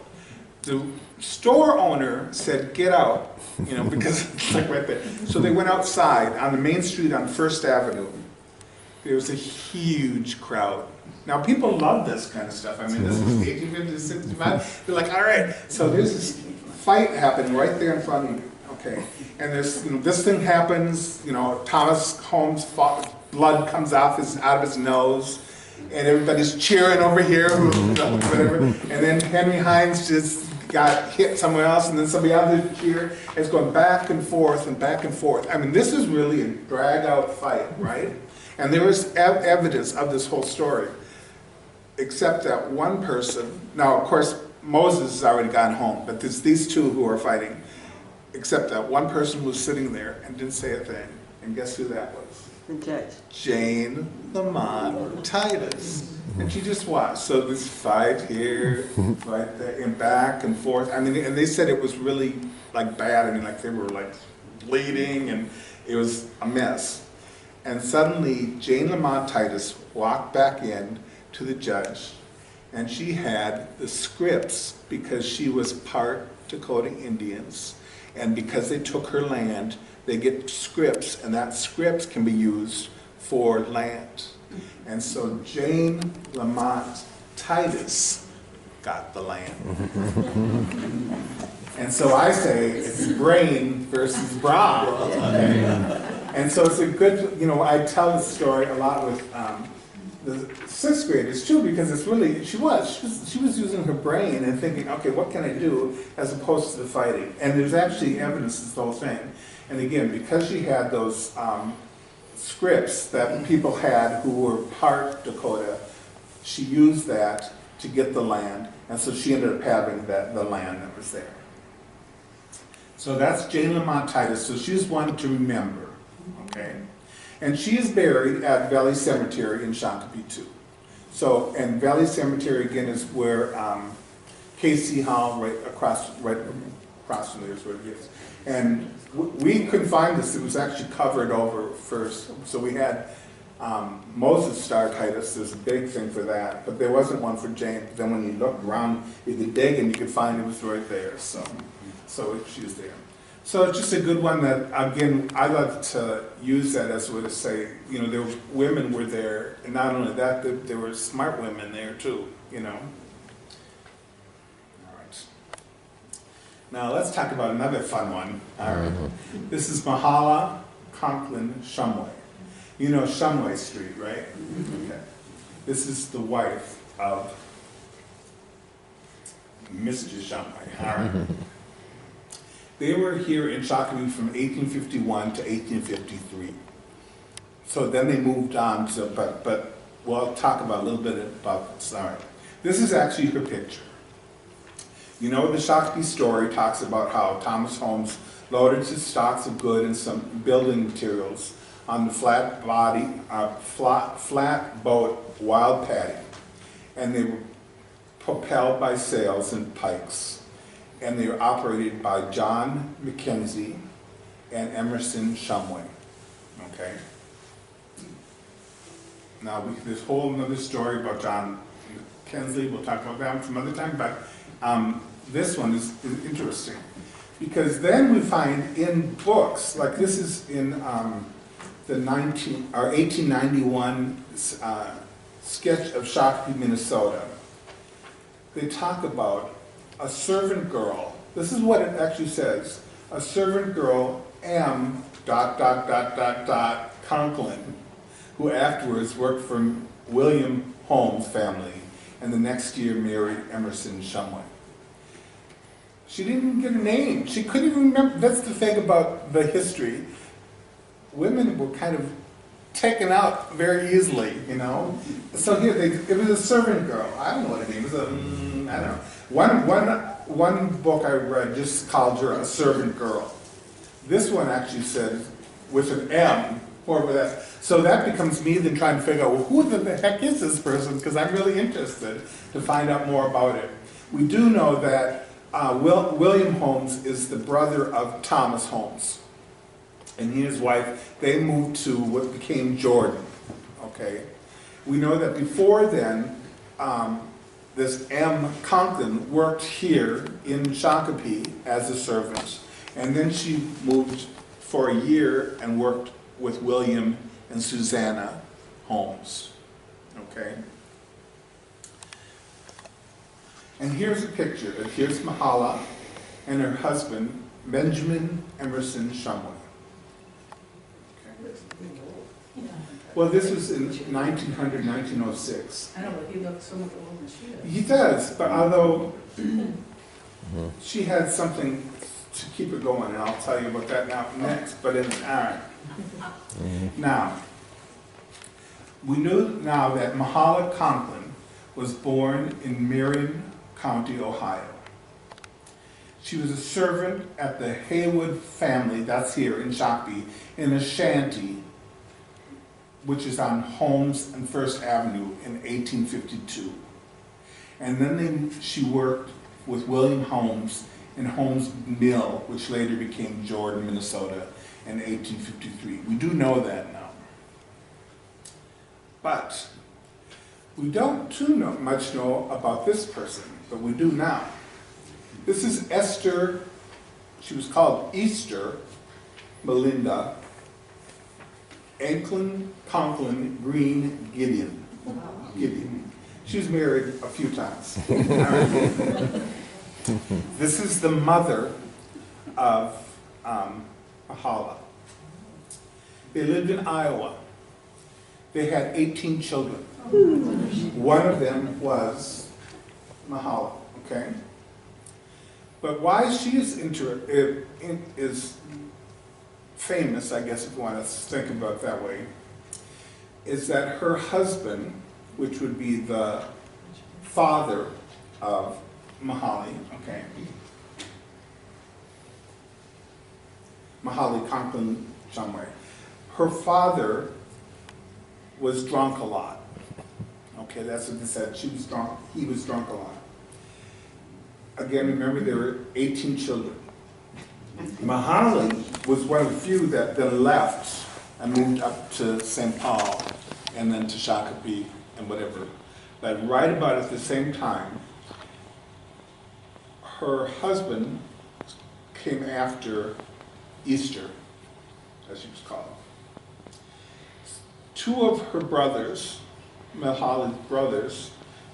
The store owner said, get out, you know, because it's like right there. So they went outside on the main street on First Avenue. There was a huge crowd. Now people love this kind of stuff. I mean, this is 1850, 65. They're like, all right. So there's this fight happening right there in front of you. Okay. And there's, you know, this thing happens, you know, Thomas Holmes blood comes out of his nose. And everybody's cheering over here, whatever. And then Henry Hines just got hit somewhere else, and then somebody else did cheer. It's going back and forth and back and forth. I mean, this is really a drag-out fight, right? And there was evidence of this whole story, except that one person, now of course Moses has already gone home, but there's these 2 who are fighting, except that one person was sitting there and didn't say a thing. And guess who that was? The judge. Jane Lamont Titus. And she just watched. So this fight here, fight there, and back and forth. I mean, and they said it was really like bad. I mean, like they were like bleeding, and It was a mess. And suddenly, Jane Lamont Titus walked back in to the judge, and she had the scripts because she was part Dakota Indians, and because they took her land, they get scripts, and that scripts can be used for land. And so Jane Lamont Titus got the land. And so I say it's brain versus bra. Okay? And so it's a good, I tell this story a lot with the sixth graders too, because it's really, she was using her brain and thinking, okay, what can I do, as opposed to the fighting. And there's actually evidence of the whole thing. And again, because she had those scripts that people had who were part Dakota, she used that to get the land, and so she ended up having the land that was there. So that's Jane Lamont Titus, so she's one to remember, okay? And she is buried at Valley Cemetery in Shakopee too. So, and Valley Cemetery again is where Casey Hall, right across from there is where it is. And we couldn't find this, it was actually covered over first. So we had Moses Star Titus, there's a big thing for that, but there wasn't one for Jane. But then when you looked around, you could dig and you could find it was right there. So she was there. So it's just a good one that, again, I love to use that as a way to say, there were, women were there, and not only that, there were smart women there too, All right. Now let's talk about another fun one. All right. This is Mahala Conklin Shumway. You know Shumway Street, right? Okay. This is the wife of Mr. Shumway. All right. They were here in Shakopee from 1851 to 1853. So then they moved on to, but we'll talk about a little bit about this. All right. This is actually her picture. The Shakopee story talks about how Thomas Holmes loaded his stocks of goods and some building materials on the flat boat Wild Patty, and they were propelled by sails and pikes. And they were operated by John Mackenzie and Emerson Shumway, okay? Now, there's a whole other story about John Mackenzie, we'll talk about that some other time, but this one is interesting. Because then we find in books, like this is in the 1891 sketch of Shakopee, Minnesota. They talk about a servant girl. This is what it actually says. A servant girl, M. Conklin, who afterwards worked for William Holmes' family, and the next year married Emerson Shumway. She didn't even get a name. She couldn't even remember. That's the thing about the history. Women were kind of taken out very easily, So here, it was a servant girl. I don't know what her name was. I don't know. One book I read just called her a servant girl. This one actually said with an M over that. So that becomes me then trying to figure out, well, who the heck is this person? Because I'm really interested to find out more about it. We do know that William Holmes is the brother of Thomas Holmes. And he and his wife, they moved to what became Jordan, okay? We know that before then, this M. Conklin worked here in Shakopee as a servant. And then she moved for a year and worked with William and Susanna Holmes, okay? And here's a picture. Here's Mahala and her husband, Benjamin Emerson Shumway. Well, this was in 1900, 1906. I know, but he looked so much older than she does. He does, but although she had something to keep it going, and I'll tell you about that next, but all right. Now, we know now that Mahala Conklin was born in Marion County, Ohio. She was a servant at the Haywood family, that's here in Shakopee, in a shanty, which is on Holmes and First Avenue in 1852. And then she worked with William Holmes and Holmes Mill, which later became Jordan, Minnesota, in 1853. We do know that now. But we don't too much know about this person, but we do now. This is Esther, she was called Easter, Melinda, Conklin, Green, Gideon. She was married a few times. This is the mother of Mahala. They lived in Iowa. They had 18 children. One of them was Mahala, okay? But why she is famous, I guess if you want to think about it that way, is that her husband, which would be the father of Mahalo, okay? Mahala Conklin, somewhere. Her father was drunk a lot. Okay, that's what they said. She was drunk, he was drunk a lot. Again, remember there were 18 children. Mahalo was one of the few that then left and moved up to St. Paul and then to Shakopee and whatever. But right about at the same time, her husband came after Easter, as she was called. Two of her brothers, Mahala's brothers,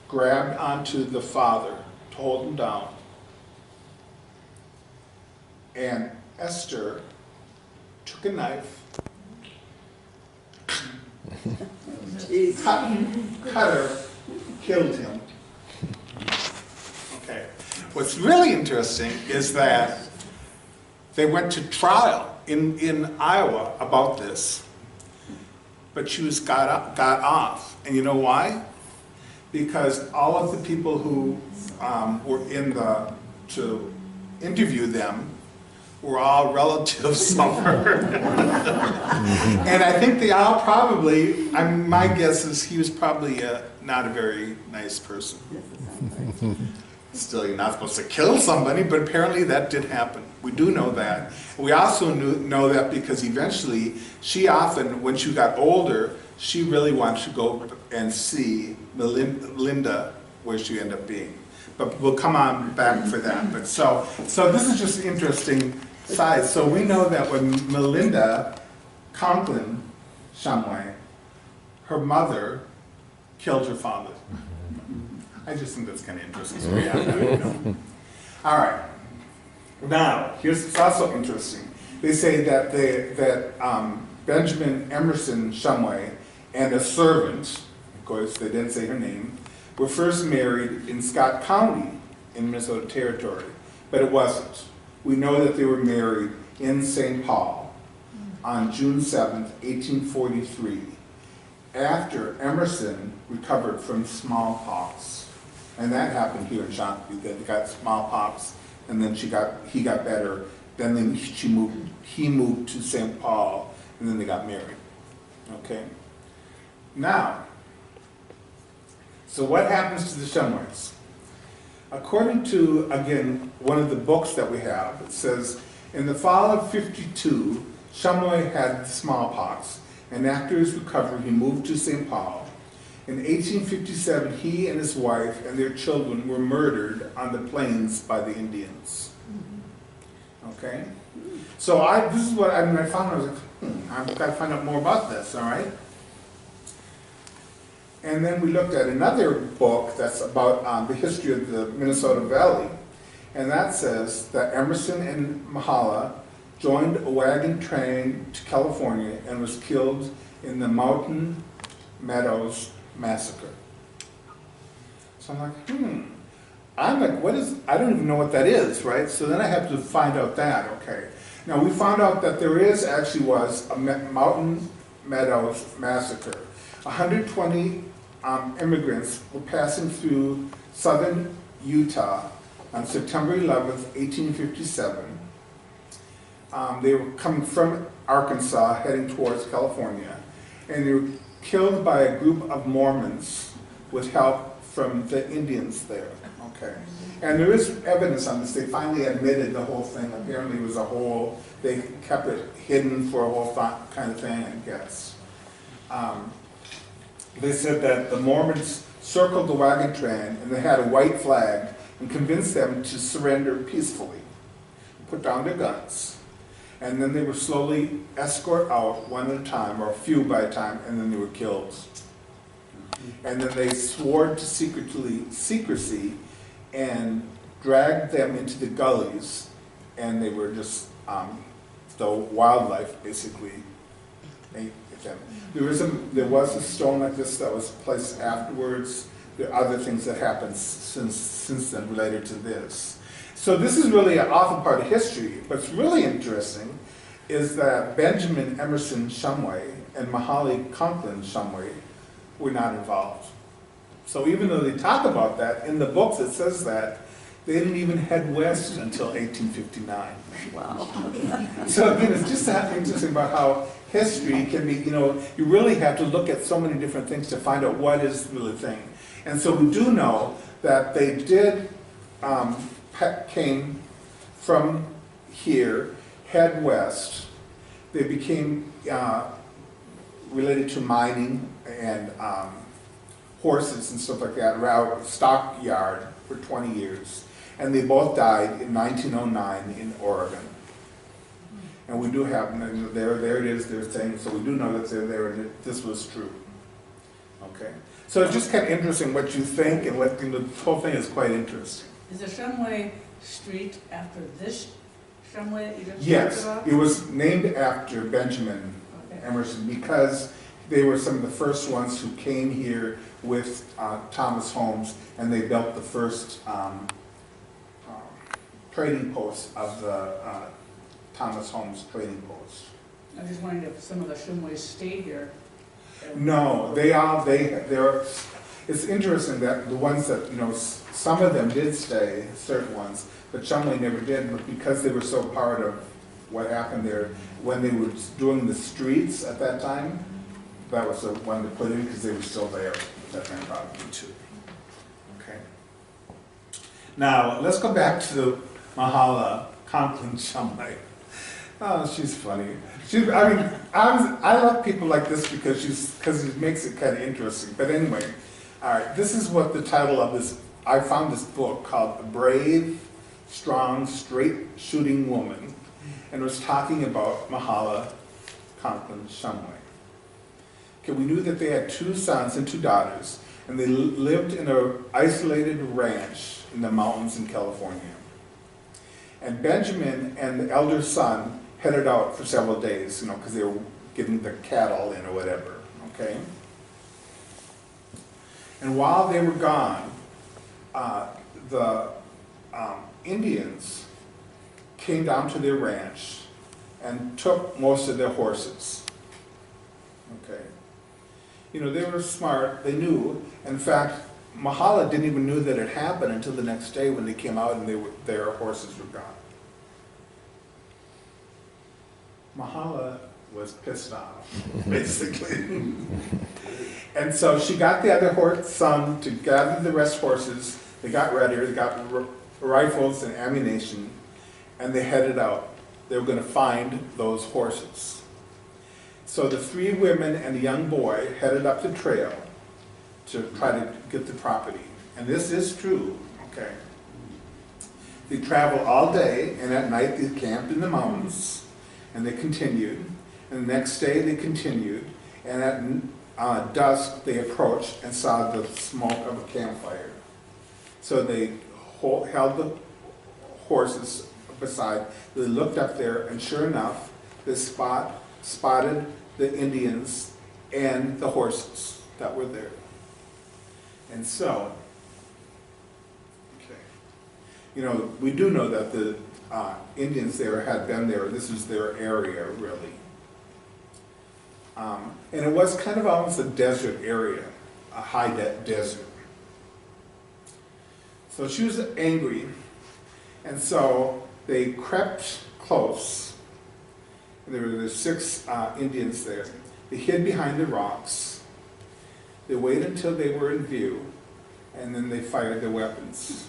grabbed onto the father to hold him down. And Esther took a knife, cut her, killed him. Okay. What's really interesting is that they went to trial in Iowa about this, but she was got off. And you know why? Because all of the people who were to interview them were all relatives of her. And I think they all probably, my guess is he was probably not a very nice person. Still, you're not supposed to kill somebody, but apparently that did happen. We do know that. We also know that because eventually, she often, when she got older, she really wanted to go and see Melinda, where she ended up being. But we'll come on back for that. But so this is just interesting side. So we know that when Melinda Conklin, Shamway, her mother killed her father. I just think that's kind of interesting. So yeah, all right. Now, it's also interesting. They say that Benjamin Emerson Shumway and a servant, of course they didn't say her name, were first married in Scott County in Minnesota Territory, but it wasn't. We know that they were married in St. Paul on June 7th, 1843, after Emerson recovered from smallpox. And that happened here in Shakopee. They got smallpox, and then he got better. Then he moved to St. Paul, and then they got married. Okay. Now, so what happens to the Shumways? According to, again, one of the books that we have, it says, in the fall of '52, Shumway had smallpox, and after his recovery, he moved to St. Paul. In 1857, he and his wife and their children were murdered on the plains by the Indians. Okay? So this is what I found. I was like, I've got to find out more about this, all right? And then we looked at another book that's about the history of the Minnesota Valley, and that says that Emerson and Mahala joined a wagon train to California and was killed in the Meadows Massacre. So I'm like, what is, I don't even know what that is, right? So then I have to find out that, okay. Now we found out that there was a Mountain Meadows Massacre. 120 immigrants were passing through southern Utah on September 11th, 1857. They were coming from Arkansas, heading towards California, and they were killed by a group of Mormons with help from the Indians there, Okay. And there is evidence on this. They finally admitted the whole thing. Apparently it was a whole, they kept it hidden for a whole kind of thing, I guess. They said that the Mormons circled the wagon train and they had a white flag and convinced them to surrender peacefully, put down their guns. And then they were slowly escorted out one at a time, or a few by a time, and then they were killed. And then they swore to secrecy and dragged them into the gullies, and they were just, the wildlife basically ate them. There was a stone like this that was placed afterwards. There are other things that happened since then related to this. So this is really an awful part of history. What's really interesting is that Benjamin Emerson Shumway and Mahala Conklin Shumway were not involved. So even though they talk about that, in the books it says that, they didn't even head west until 1859. Wow. So again, it's just that interesting about how history can be, you really have to look at so many different things to find out what is really the thing. And so we do know that they did, came from here, head west. They became related to mining and horses and stuff like that around stockyard for 20 years. And they both died in 1909 in Oregon. And we do have, there it is, their thing, so we do know that they're there and this was true. Okay? So it's just kind of interesting what you think, and what the whole thing is quite interesting. Is the Shumway Street after this Shumway that you just Yes, talked about? it was named after Benjamin Emerson because they were some of the first ones who came here with Thomas Holmes, and they built the first trading post of the Thomas Holmes trading post. I'm just wondering if some of the Shumways stayed here. No, they're, it's interesting that the ones that, some of them did stay, certain ones, but Shumway never did, but because they were so part of what happened there, when they were doing the streets at that time, that was the one to put in because they were still there at that time probably too. Okay. Now, let's go back to the Mahala Conklin Shumway. Oh, she's funny. I love people like this because it makes it kind of interesting. But anyway, all right, this is what the title of this, I found this book called A Brave, Strong, Straight Shooting Woman, and it was talking about Mahala Conklin Shumway. Okay, we knew that they had 2 sons and 2 daughters, and they lived in an isolated ranch in the mountains in California. And Benjamin and the elder son headed out for several days, because they were getting the cattle in or whatever, okay? And while they were gone, the Indians came down to their ranch and took most of their horses, okay? They were smart, they knew. In fact, Mahala didn't even know that it happened until the next day when they came out and their horses were gone. Mahala was pissed off, basically. And so she got the other son to gather the rest horses. They got ready, they got rifles and ammunition, and they headed out. They were going to find those horses. So the 3 women and a young boy headed up the trail to try to get the property. And this is true, okay? They traveled all day, and at night they camped in the mountains, and they continued. And the next day they continued, and at dusk they approached and saw the smoke of a campfire. So they held the horses beside, they looked up there, and sure enough, they spotted the Indians and the horses that were there. And so, okay, we do know that the Indians there had been there. This was their area, really. And it was kind of almost a desert area, a high desert. So she was angry, and so they crept close. There were 6 Indians there. They hid behind the rocks. They waited until they were in view, and then they fired their weapons.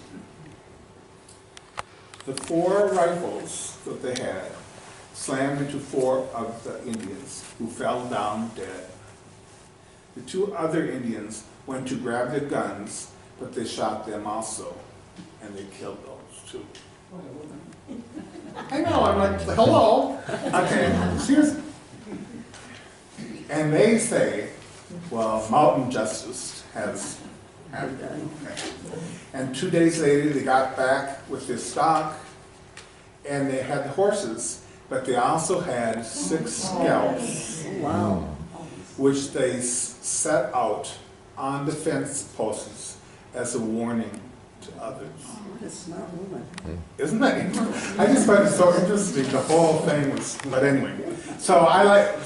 The 4 rifles that they had slammed into 4 of the Indians, who fell down dead. The 2 other Indians went to grab their guns, but they shot them also, and they killed those 2. I know, I'm like, hello? Okay, seriously. And they say, well, mountain justice has happened. Okay. And 2 days later, they got back with their stock, and they had the horses, but they also had 6 scalps, Wow. which they set out on the fence posts as a warning to others. What a smart woman. Isn't that interesting? I just find it so interesting, the whole thing was, but anyway. So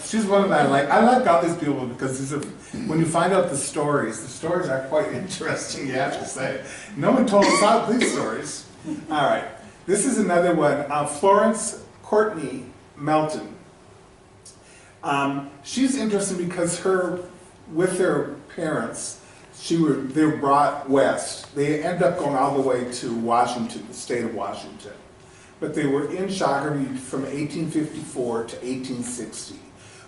she's one that I like all these people because when you find out the stories are quite interesting, you have to say. No one told us all these stories. All right, this is another one, Florence, Courtney, Melton. She's interesting because with her parents, they were brought west. They ended up going all the way to Washington, the state of Washington. But they were in Shakopee from 1854 to 1860.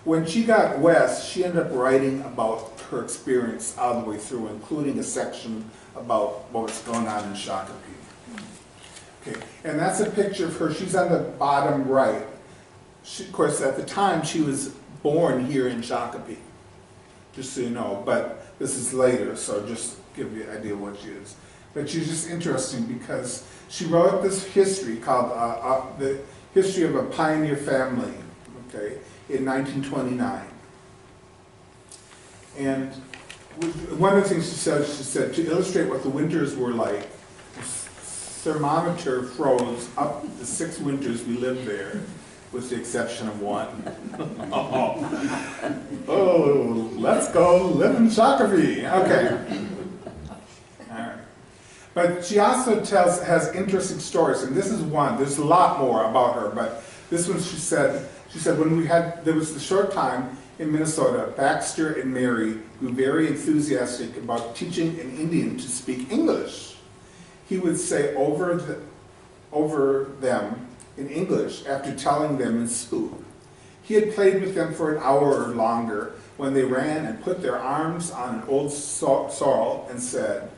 When she got west, she ended up writing about her experience all the way through, including a section about what was going on in Shakopee. Okay, and that's a picture of her. She's on the bottom right. Of course, at the time, she was born here in Shakopee, just so you know, but this is later, so just give you an idea of what she is. But she's just interesting because she wrote this history called The History of a Pioneer Family, okay, in 1929. And one of the things she said, to illustrate what the winters were like, the thermometer froze up the 6 winters we lived there, with the exception of 1. Oh, let's go live in Shakopee. Okay. All right. But she also has interesting stories, and this is one. There's a lot more about her, but this one she said when there was a short time in Minnesota, Baxter and Mary grew very enthusiastic about teaching an Indian to speak English. He would say over them in English after telling them in Sioux. He had played with them for an hour or longer when they ran and put their arms on an old sorrel and said,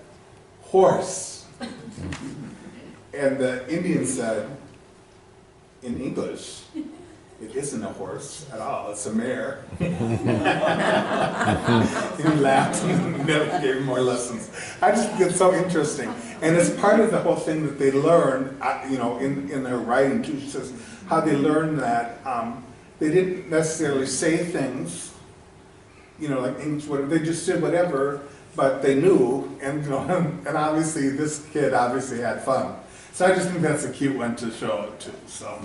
"Horse." And the Indian said, in English, "It isn't a horse at all, it's a mare." He laughed and never gave more lessons. I just think it's so interesting. And it's part of the whole thing that they learned, in her writing too. She says how they learned that they didn't necessarily say things, like English, they just did whatever, but they knew, and and obviously this kid obviously had fun. So I just think that's a cute one to show too. So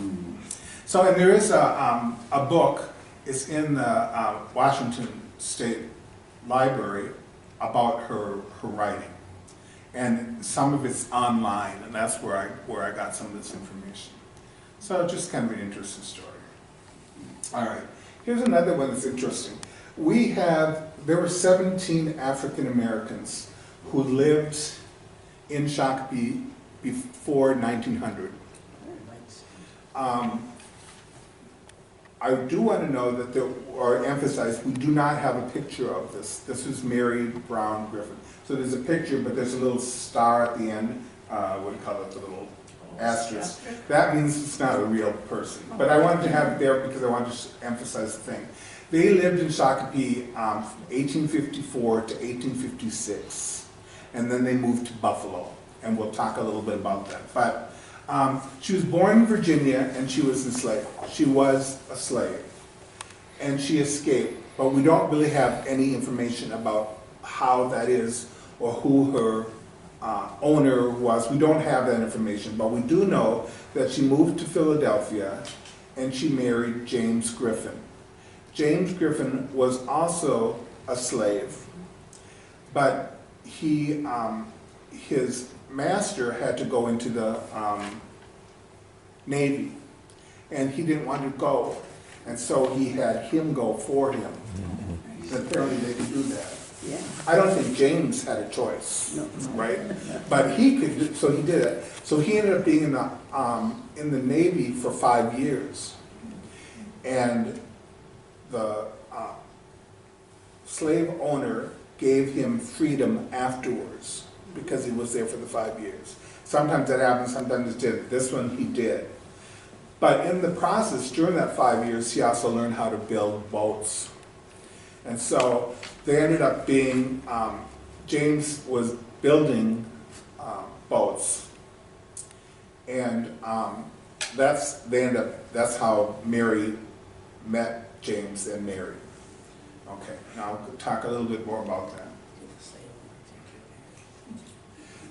and there is a book. It's in the Washington State Library about her writing, and some of it's online, and that's where I got some of this information. So just kind of an interesting story. All right, here's another one that's interesting. There were 17 African Americans who lived in Shakopee before 1900. I do want to know that or emphasize, we do not have a picture of this. This was Mary Brown Griffin. So there's a picture, but there's a little star at the end. What do you call it? The little asterisk. That means it's not a real person. But I wanted to have it there because I wanted to emphasize the thing. They lived in Shakopee 1854 to 1856. And then they moved to Buffalo. And we'll talk a little bit about that. But she was born in Virginia, and she was enslaved. She was a slave, and she escaped. But we don't really have any information about how that is or who her owner was. We don't have that information, but we do know that she moved to Philadelphia, and she married James Griffin. James Griffin was also a slave, but his master had to go into the Navy, and he didn't want to go, and so he had him go for him. Apparently they could do that. Yeah. I don't think James had a choice, No. right? But he could, so he did it. So he ended up being in the Navy for 5 years. And the slave owner gave him freedom afterwards because he was there for the 5 years. Sometimes that happened, sometimes it didn't. This one he did. But in the process, during that 5 years, he also learned how to build boats. And so they ended up being, James was building boats. And that's how Mary met James and Mary. Okay, now I'll talk a little bit more about that.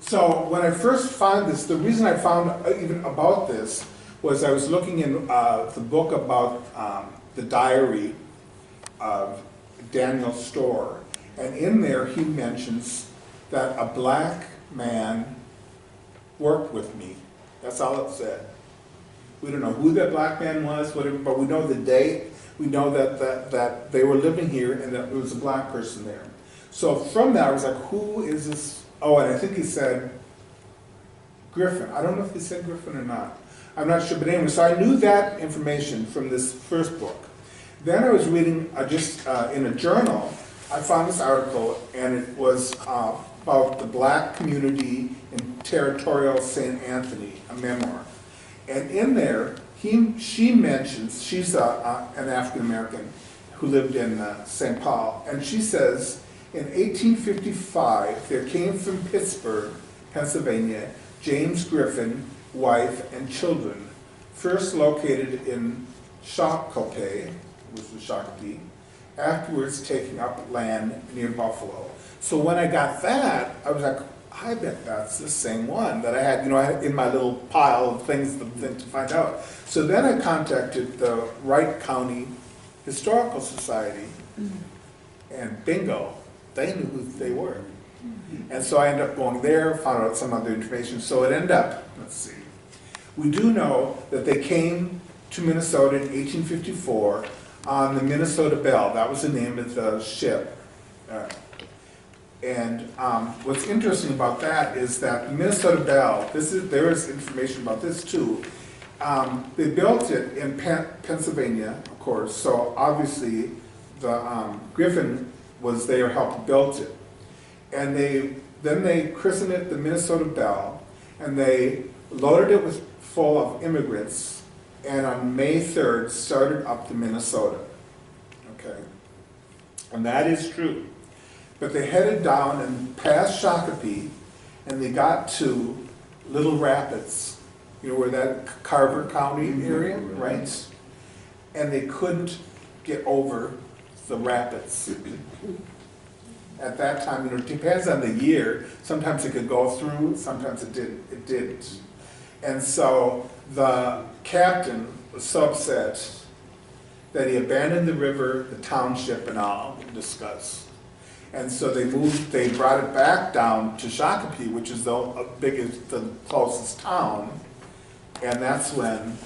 So when I first found this, the reason I found even about this was I was looking in the book about the diary of Daniel Storr, and in there he mentions that a black man worked with me. That's all it said. We don't know who that black man was, whatever, but we know the date. We know that they were living here and that there was a black person there. So from that, I was like, who is this? Oh, and I think he said Griffin. I don't know if he said Griffin or not. I'm not sure, but anyway, so I knew that information from this first book. Then I was reading, just in a journal, I found this article, and it was about the black community in territorial St. Anthony, a memoir. And in there, she mentions, she's an African-American who lived in St. Paul, and she says, in 1855, there came from Pittsburgh, Pennsylvania, James Griffin, wife, and children, first located in Shakopee, which was Shakopee, afterwards taking up land near Buffalo. So when I got that, I was like, I bet that's the same one that I had, in my little pile of things to find out. So then I contacted the Wright County Historical Society, and bingo, they knew who they were. And so I ended up going there, found out some other information. So it ended up, let's see, we do know that they came to Minnesota in 1854 on the Minnesota Belle. That was the name of the ship. And what's interesting about that is that the Minnesota Belle, there is information about this too. They built it in Pennsylvania, of course, so obviously the Griffin was there, helped build it. And then they christened it the Minnesota Belle, and they loaded it full of immigrants, and on May 3rd started up to Minnesota. Okay, and that is true. But they headed down and past Shakopee, and they got to Little Rapids, where that Carver County area, right? And they couldn't get over the rapids. At that time, it depends on the year. Sometimes it could go through, sometimes it didn't. And so the captain was so upset that he abandoned the river, the township, and all discuss. And so they brought it back down to Shakopee, which is the closest town, and that's when,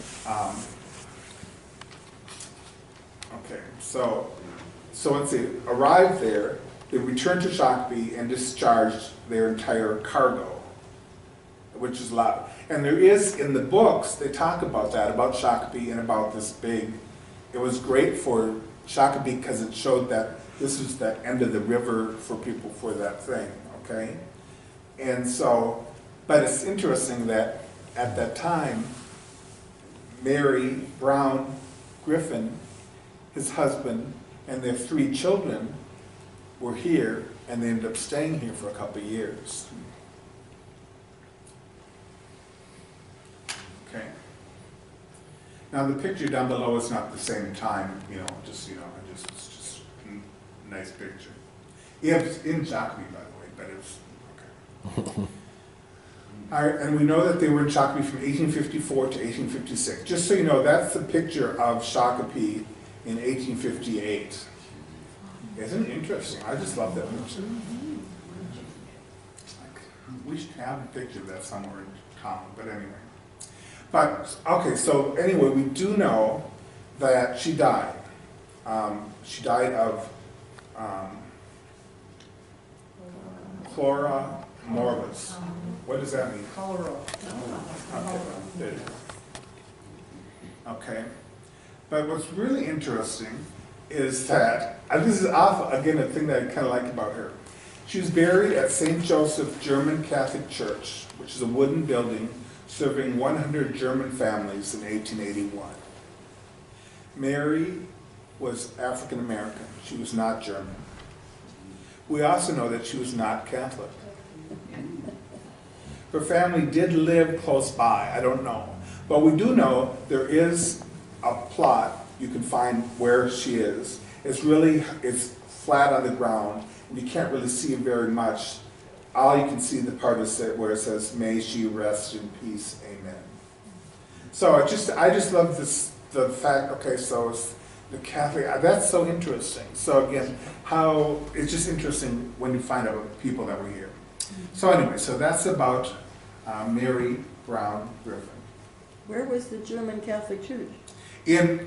okay, so once they arrived there, they returned to Shakopee and discharged their entire cargo, which is a lot. And there is, in the books, they talk about that, about Shakopee and about this big, it was great for Shakopee because it showed that this was the end of the river for people for that thing, okay? And so, but it's interesting that at that time, Mary Brown Griffin, his husband, and their 3 children were here, and they ended up staying here for a couple of years. Okay. Now the picture down below is not the same time, it's just a nice picture. Yeah, it's in Shakopee, by the way, but it's, okay. All right, and we know that they were in Shakopee from 1854 to 1856. Just so you know, that's the picture of Shakopee in 1858. Isn't it interesting? I just love that picture. We should have a picture of that somewhere in town, but anyway. But, okay, so anyway, we do know that she died. She died of Flora Morvis. What does that mean? Cholera. Okay. There it is. Okay. But what's really interesting is that, and this is also, again, a thing that I kind of like about her. She was buried at St. Joseph German Catholic Church, which is a wooden building serving 100 German families in 1881. Mary was African American. She was not German. We also know that she was not Catholic. Her family did live close by, I don't know. But we do know there is a plot you can find where she is. It's flat on the ground, and you can't really see very much. All you can see the part is where it says, "May she rest in peace, amen." So I just love the fact, okay, so it's the Catholic, that's so interesting. So again, how, it's just interesting when you find out people that were here. So anyway, so that's about Mary Brown Griffin. Where was the German Catholic Church? In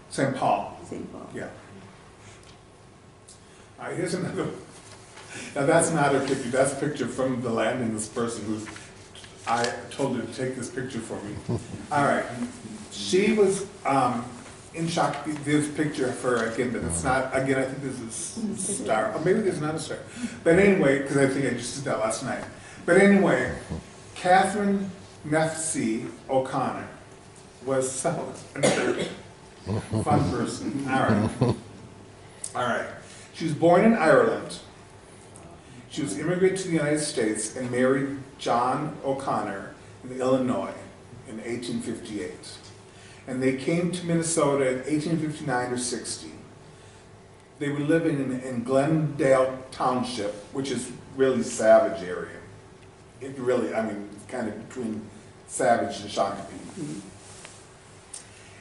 St. Paul. St. Paul. Yeah. All right, here's another. Now that's not a picture. That's a picture from the landing. This person who's, I told her to take this picture for me. All right. She was in Shakopee. There's a picture of her again, but it's not. Again, I think this is star. Or maybe there's not a star. But anyway, because I think I just did that last night. But anyway, Catherine Methsey O'Connor was so another fun person. All right. All right. She was born in Ireland. She was immigrated to the United States and married John O'Connor in Illinois in 1858. And they came to Minnesota in 1859 or 60. They were living in Glendale Township, which is really Savage area. It really, I mean, it's kind of between Savage and Shakopee.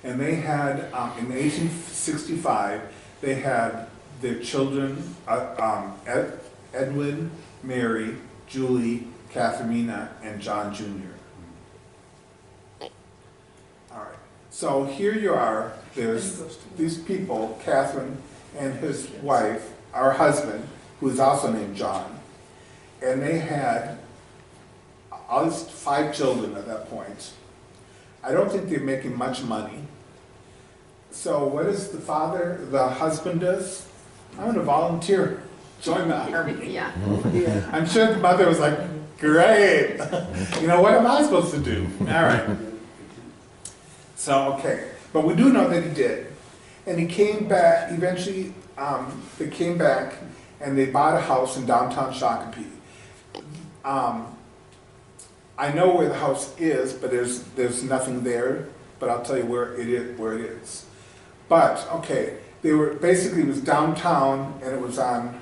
And they had, in 1865, they had their children, Edwin, Mary, Julie, Catherina, and John Jr. All right, so here you are, there's these people, Catherine and his wife, our husband, who is also named John, and they had at least 5 children at that point. I don't think they're making much money. So what does the husband does? I'm gonna volunteer, join the army. Yeah. I'm sure the mother was like, great. You know, what am I supposed to do? All right. So, okay. But we do know that he did. And he came back, eventually, they came back and they bought a house in downtown Shakopee. I know where the house is, but there's nothing there, but I'll tell you where it is. But, okay, they were, basically it was downtown and it was on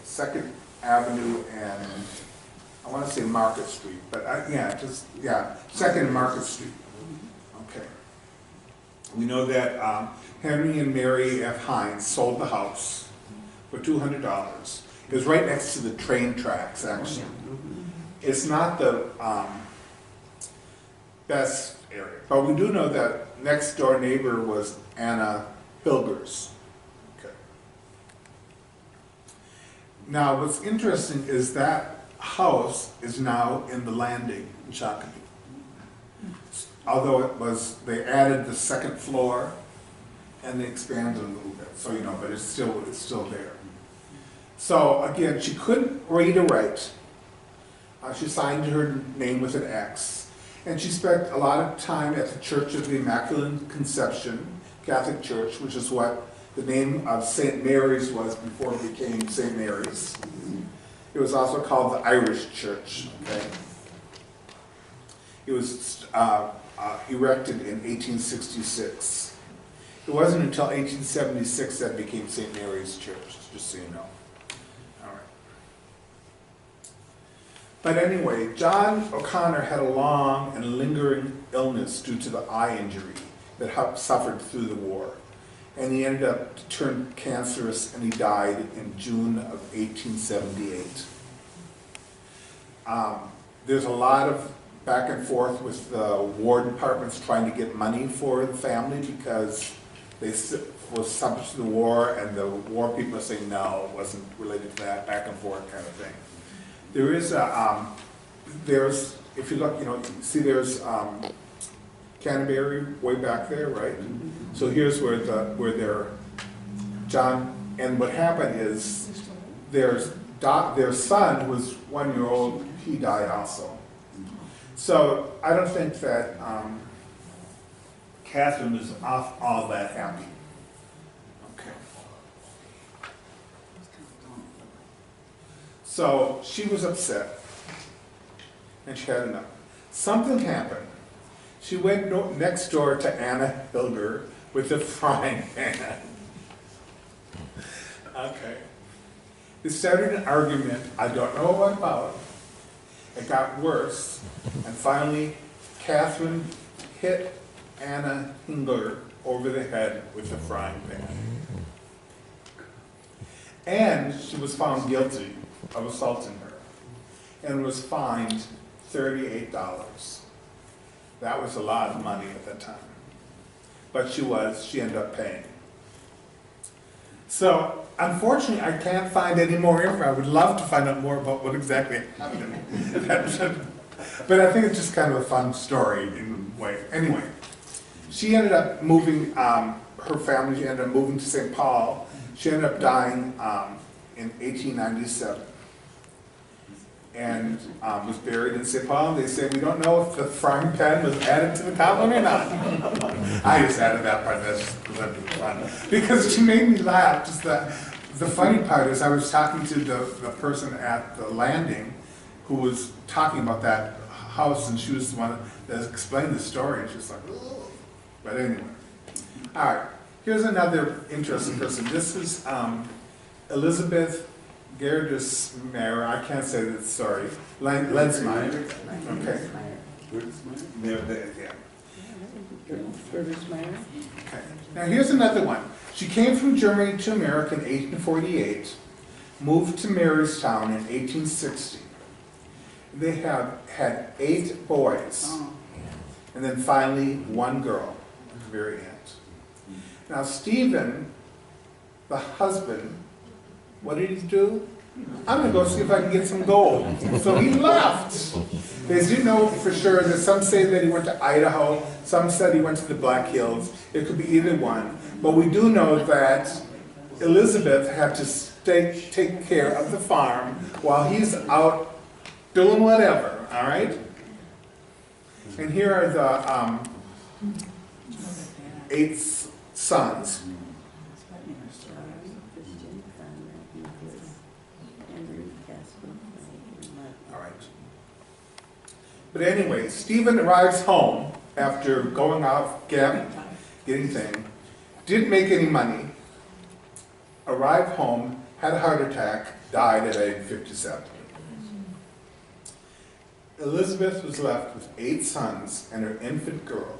Second Avenue and I want to say Market Street, but Second and Market Street. Okay. We know that Henry and Mary F. Hines sold the house for $200. It was right next to the train tracks, actually. It's not the best area, but we do know that next door neighbor was Anna Pilgers. Okay. Now, what's interesting is that house is now in the landing in Shakopee. Although they added the second floor and they expanded a little bit, so you know, but it's still there. So again, she couldn't read or write. She signed her name with an X. And she spent a lot of time at the Church of the Immaculate Conception, Catholic Church, which is what the name of St. Mary's was before it became St. Mary's. It was also called the Irish Church. Okay? It was erected in 1866. It wasn't until 1876 that it became St. Mary's Church, just so you know. But anyway, John O'Connor had a long and lingering illness due to the eye injury that suffered through the war. And he ended up turned cancerous and he died in June of 1878. There's a lot of back and forth with the War departments trying to get money for the family because was subject to the war, and the war people are saying no, it wasn't related to that, back and forth kind of thing. There is a, there's, if you look, see there's Canterbury way back there, right? So here's where they're, John, and what happened is their son, who was 1 year old, he died also. So I don't think that Catherine was all that happy. Okay. So she was upset, and she had enough. Something happened. She went next door to Anna Hilder with a frying pan. Okay. It started an argument, I don't know what about. It got worse, and finally Catherine hit Anna Hilder over the head with a frying pan. And she was found guilty of assaulting her and was fined $38. That was a lot of money at that time. But she ended up paying. So, unfortunately, I can't find any more info. I would love to find out more about what exactly happened. But I think it's just kind of a fun story in a way. Anyway, she ended up moving, her family ended up moving to St. Paul. She ended up dying in 1897. And was buried in St. Paul. They say, we don't know if the frying pan was added to the coffin or not. I just added that part, that's just because I'm doing fun. Because she made me laugh. Just the funny part is I was talking to the person at the landing who was talking about that house, and she was the one that explained the story, and she was like, oh. But anyway. All right, here's another interesting person. This is Elizabeth Gerdesmeyer, I can't say that, sorry. Lensmeyer. Okay. Yeah. Okay. Now here's another one. She came from Germany to America in 1848, moved to Marystown in 1860. They had 8 boys, and then finally 1 girl at the very end. Now Stephen, the husband, what did he do? I'm going to go see if I can get some gold. So he left. They do know for sure that some say that he went to Idaho, some said he went to the Black Hills. It could be either one. But we do know that Elizabeth had to take care of the farm while he's out doing whatever, all right? And here are the 8 sons. But anyway, Stephen arrives home after going off, getting thing, didn't make any money, arrived home, had a heart attack, died at age 57. Elizabeth was left with 8 sons and her infant girl.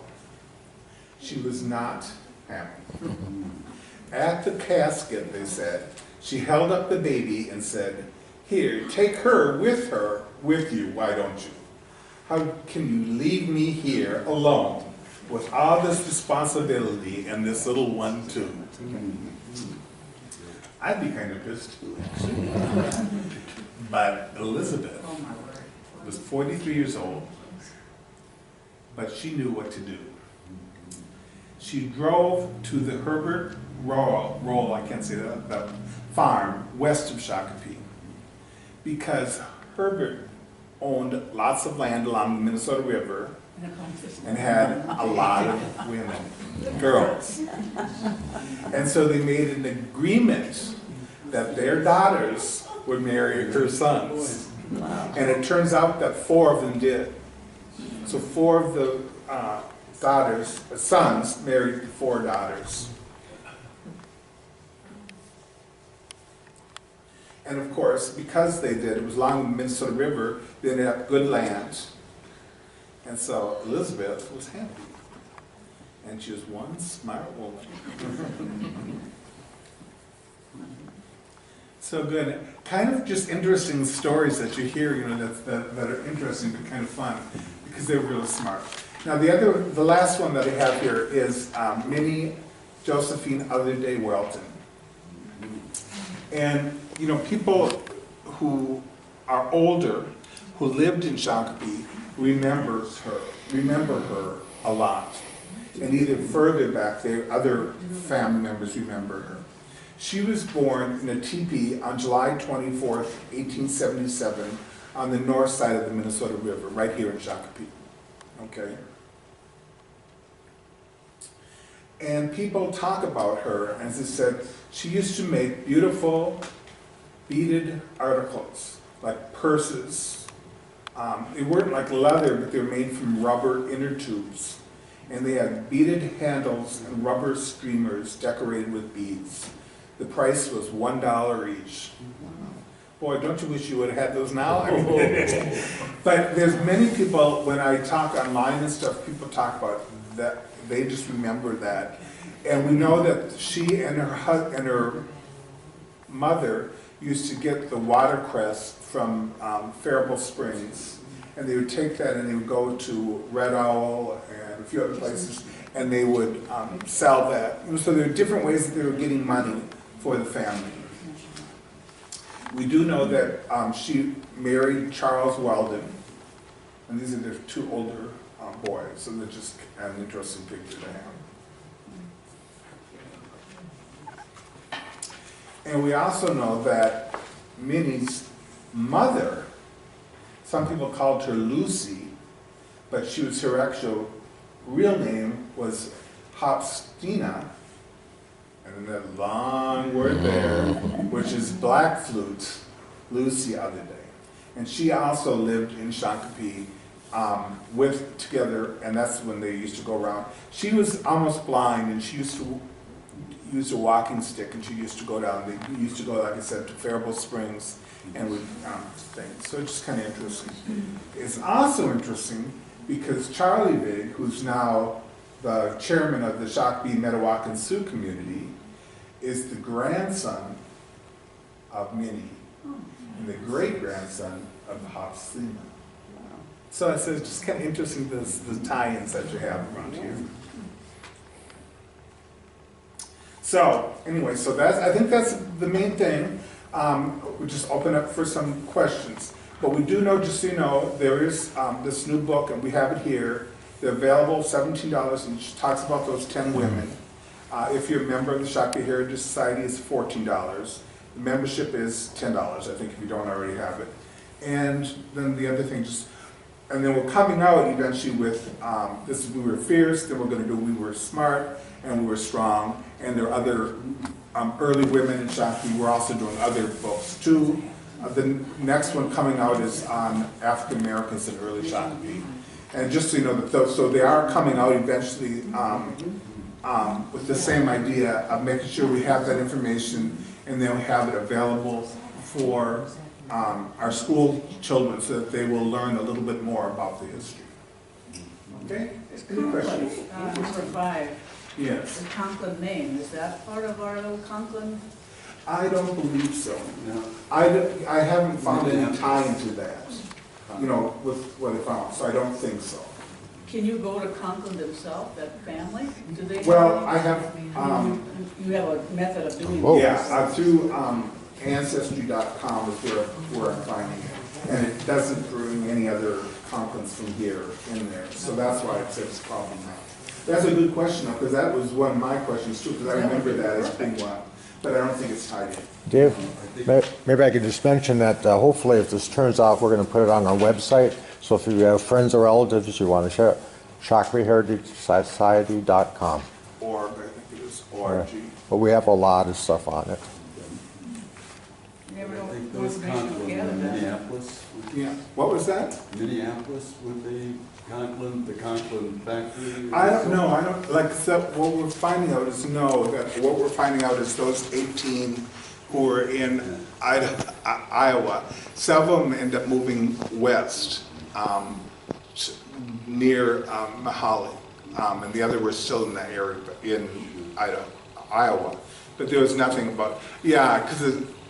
She was not happy. At the casket, they said, she held up the baby and said, here, take her with you, why don't you? How can you leave me here alone with all this responsibility and this little one too? I'd be kind of pissed too, actually. But Elizabeth was 43 years old, but she knew what to do. She drove to the Herbert Roll, I can't say that, the farm west of Shakopee, because Herbert owned lots of land along the Minnesota River and had a lot of women, girls. And so they made an agreement that their daughters would marry her sons. And it turns out that 4 of them did. So 4 of the sons married 4 daughters. And of course, because they did, it was along the Minnesota River, they ended up good land. And so Elizabeth was happy. And she was one smart woman. So good. Kind of just interesting stories that you hear, that are interesting but kind of fun, because they're really smart. Now the last one that I have here is Minnie Josephine Otherday Welton. And, you know, people who are older, who lived in Shakopee, remember her a lot. And even further back there, other family members remember her. She was born in a teepee on July 24th, 1877, on the north side of the Minnesota River, right here in Shakopee. Okay? And people talk about her, as I said, she used to make beautiful beaded articles, like purses. They weren't like leather, but they were made from rubber inner tubes. And they had beaded handles and rubber streamers decorated with beads. The price was $1 each. Boy, don't you wish you would have had those now? I mean, but there's many people, when I talk online and stuff, people talk about that, they just remember that. And we know that she and her mother used to get the watercress from Faribault Springs, and they would take that and they would go to Red Owl and a few other places, and they would sell that. So there are different ways that they were getting money for the family. We do know that she married Charles Weldon, and these are their two older boys, so they're just an interesting picture to have. And we also know that Minnie's mother, some people called her Lucy, but she was her actual real name was Hopstina, and then that long word there, which is black flute, Lucy Otherday. And she also lived in Shakopee together, and that's when they used to go around. She was almost blind, and she used to use a walking stick, and she used to go down. They used to go, like I said, to Faribault Springs, and would things. So it's just kind of interesting. It's also interesting because Charlie Big, who's now the chairman of the Shakopee Metawakan Sioux community, is the grandson of Minnie and the great-grandson of Hopsina. So it's just kind of interesting, the tie-ins that you have around here. So anyway, so I think that's the main thing. We'll just open up for some questions. But we do know, just so you know, there is this new book, and we have it here. They're available, $17, and it talks about those 10 women. If you're a member of the Shakopee Heritage Society, it's $14. The membership is $10, I think, if you don't already have it. And then the other thing, and then we're coming out eventually with this is We Were Fierce, then we're going to do We Were Smart, and We Were Strong, and there are other early women in Shakopee. We're also doing other books too. The next one coming out is on African Americans in early Shakopee. And just so you know, so they are coming out eventually with the same idea of making sure we have that information, and then we have it available for our school children so that they will learn a little bit more about the history. Okay? Any questions? Number 5. Yes. The Conklin name, is that part of our little Conklin? I don't believe so. No. I haven't found any tie into that, you know, with what I found, so I don't think so. Can you go to Conklin themselves, that family? Do they? Well, I have, You have a method of doing Whoa. this? yeah, through Ancestry.com is where I'm finding it. And it doesn't bring any other Conklins from here in there, so that's why it says it's probably not. That's a good question, though, because that was one of my questions too, because I remember that as being one, but I don't think it's tied in. Dave, maybe I could just mention that hopefully if this turns out, we're going to put it on our website. So if you have friends or relatives you want to share, ShakopeeHeritageSociety.com. Org, I think it is, ORG. But we have a lot of stuff on it. You never I know think what those information Conklin we in get. Minneapolis, Yeah, what was that? Minneapolis would be Conklin, the Conklin factory? I don't know, I don't, like, so what we're finding out is what we're finding out is those 18 who were in Iowa, several of them end up moving west, near Mahalo, and the other were still in that area, in Iowa. But there was nothing about, yeah, because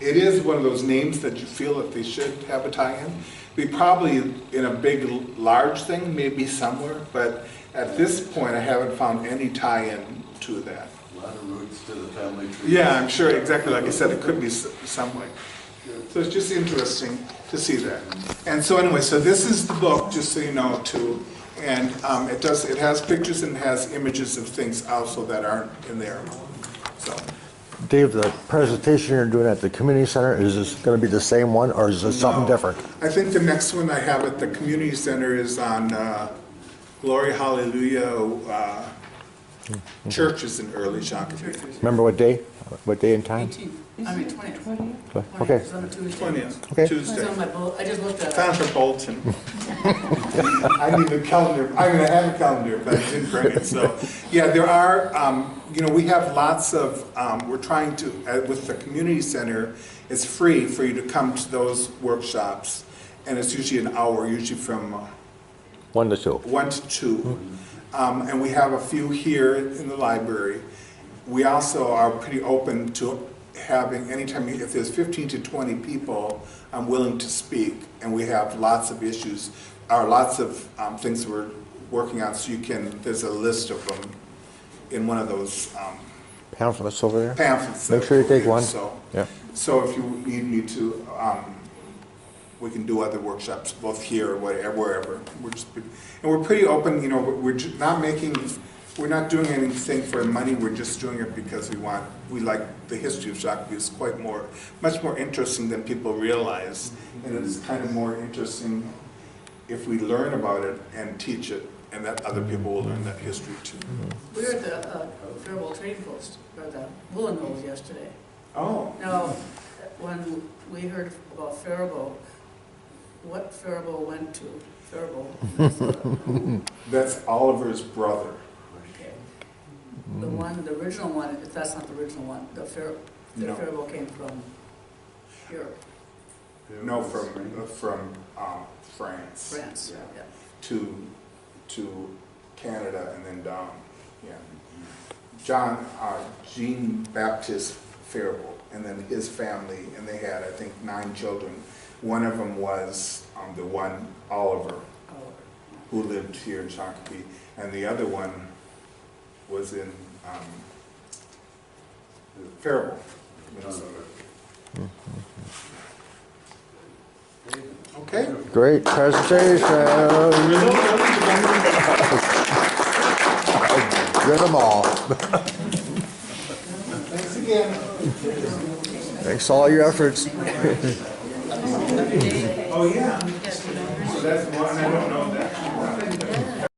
it is one of those names that you feel that they should have a tie-in. They probably, in a big, large thing, maybe somewhere, but at this point, I haven't found any tie-in to that. Well, lot of roots to the family tree. Yeah, I'm sure, exactly like I said, it could be some way. So it's just interesting to see that. And so anyway, so this is the book, just so you know, too. And it has pictures and it has images of things also that aren't in there. So. Dave, the presentation you're doing at the community center, is this going to be the same one, or is it something No. different? I think the next one I have at the community center is on Glory Hallelujah churches in early Shakopee. Remember what day? What day and time? 18th, I mean 20th. Okay. It's on a Tuesday. 20th, Okay. It's Tuesday. on my boat, I just looked at Found it. for Bolton. I need a calendar. I mean, I have a calendar, but I didn't bring it. So, yeah, there are, we have lots of, we're trying to, with the community center, it's free for you to come to those workshops. And it's usually an hour, usually from 1 to 2. 1 to 2. And we have a few here in the library. We also are pretty open to having, anytime, if there's 15 to 20 people, I'm willing to speak. And we have lots of issues, or lots of things we're working on, so you can, there's a list of them in one of those Pamphlets over there? pamphlets. Make sure you take one. So, Yeah. so if you need me to, we can do other workshops, both here or wherever. And we're pretty open, we're not doing anything for money, we're just doing it because we like the history of Shakopee. It's much more interesting than people realize. And it's kind of more interesting if we learn about it and teach it, and that other people will learn that history too. We were at the Faribault Trading Post, or the Woolen Mills yesterday. Oh. Now, when we heard about Faribault, what Faribault went to? Faribault. That's Oliver's brother. Okay. The original one, if that's not the original one, the No. Faribault came from Europe, No, from France. France, yeah. To Canada and then down, yeah. Jean Baptiste Faribault, and then his family, and they had, I think, 9 children. One of them was the one, Oliver, who lived here in Shakopee, and the other one was in Faribault, Minnesota. Okay. Great presentation. Good them all. Thanks again. Thanks for all your efforts. Oh, yeah. So that's one, I don't know that.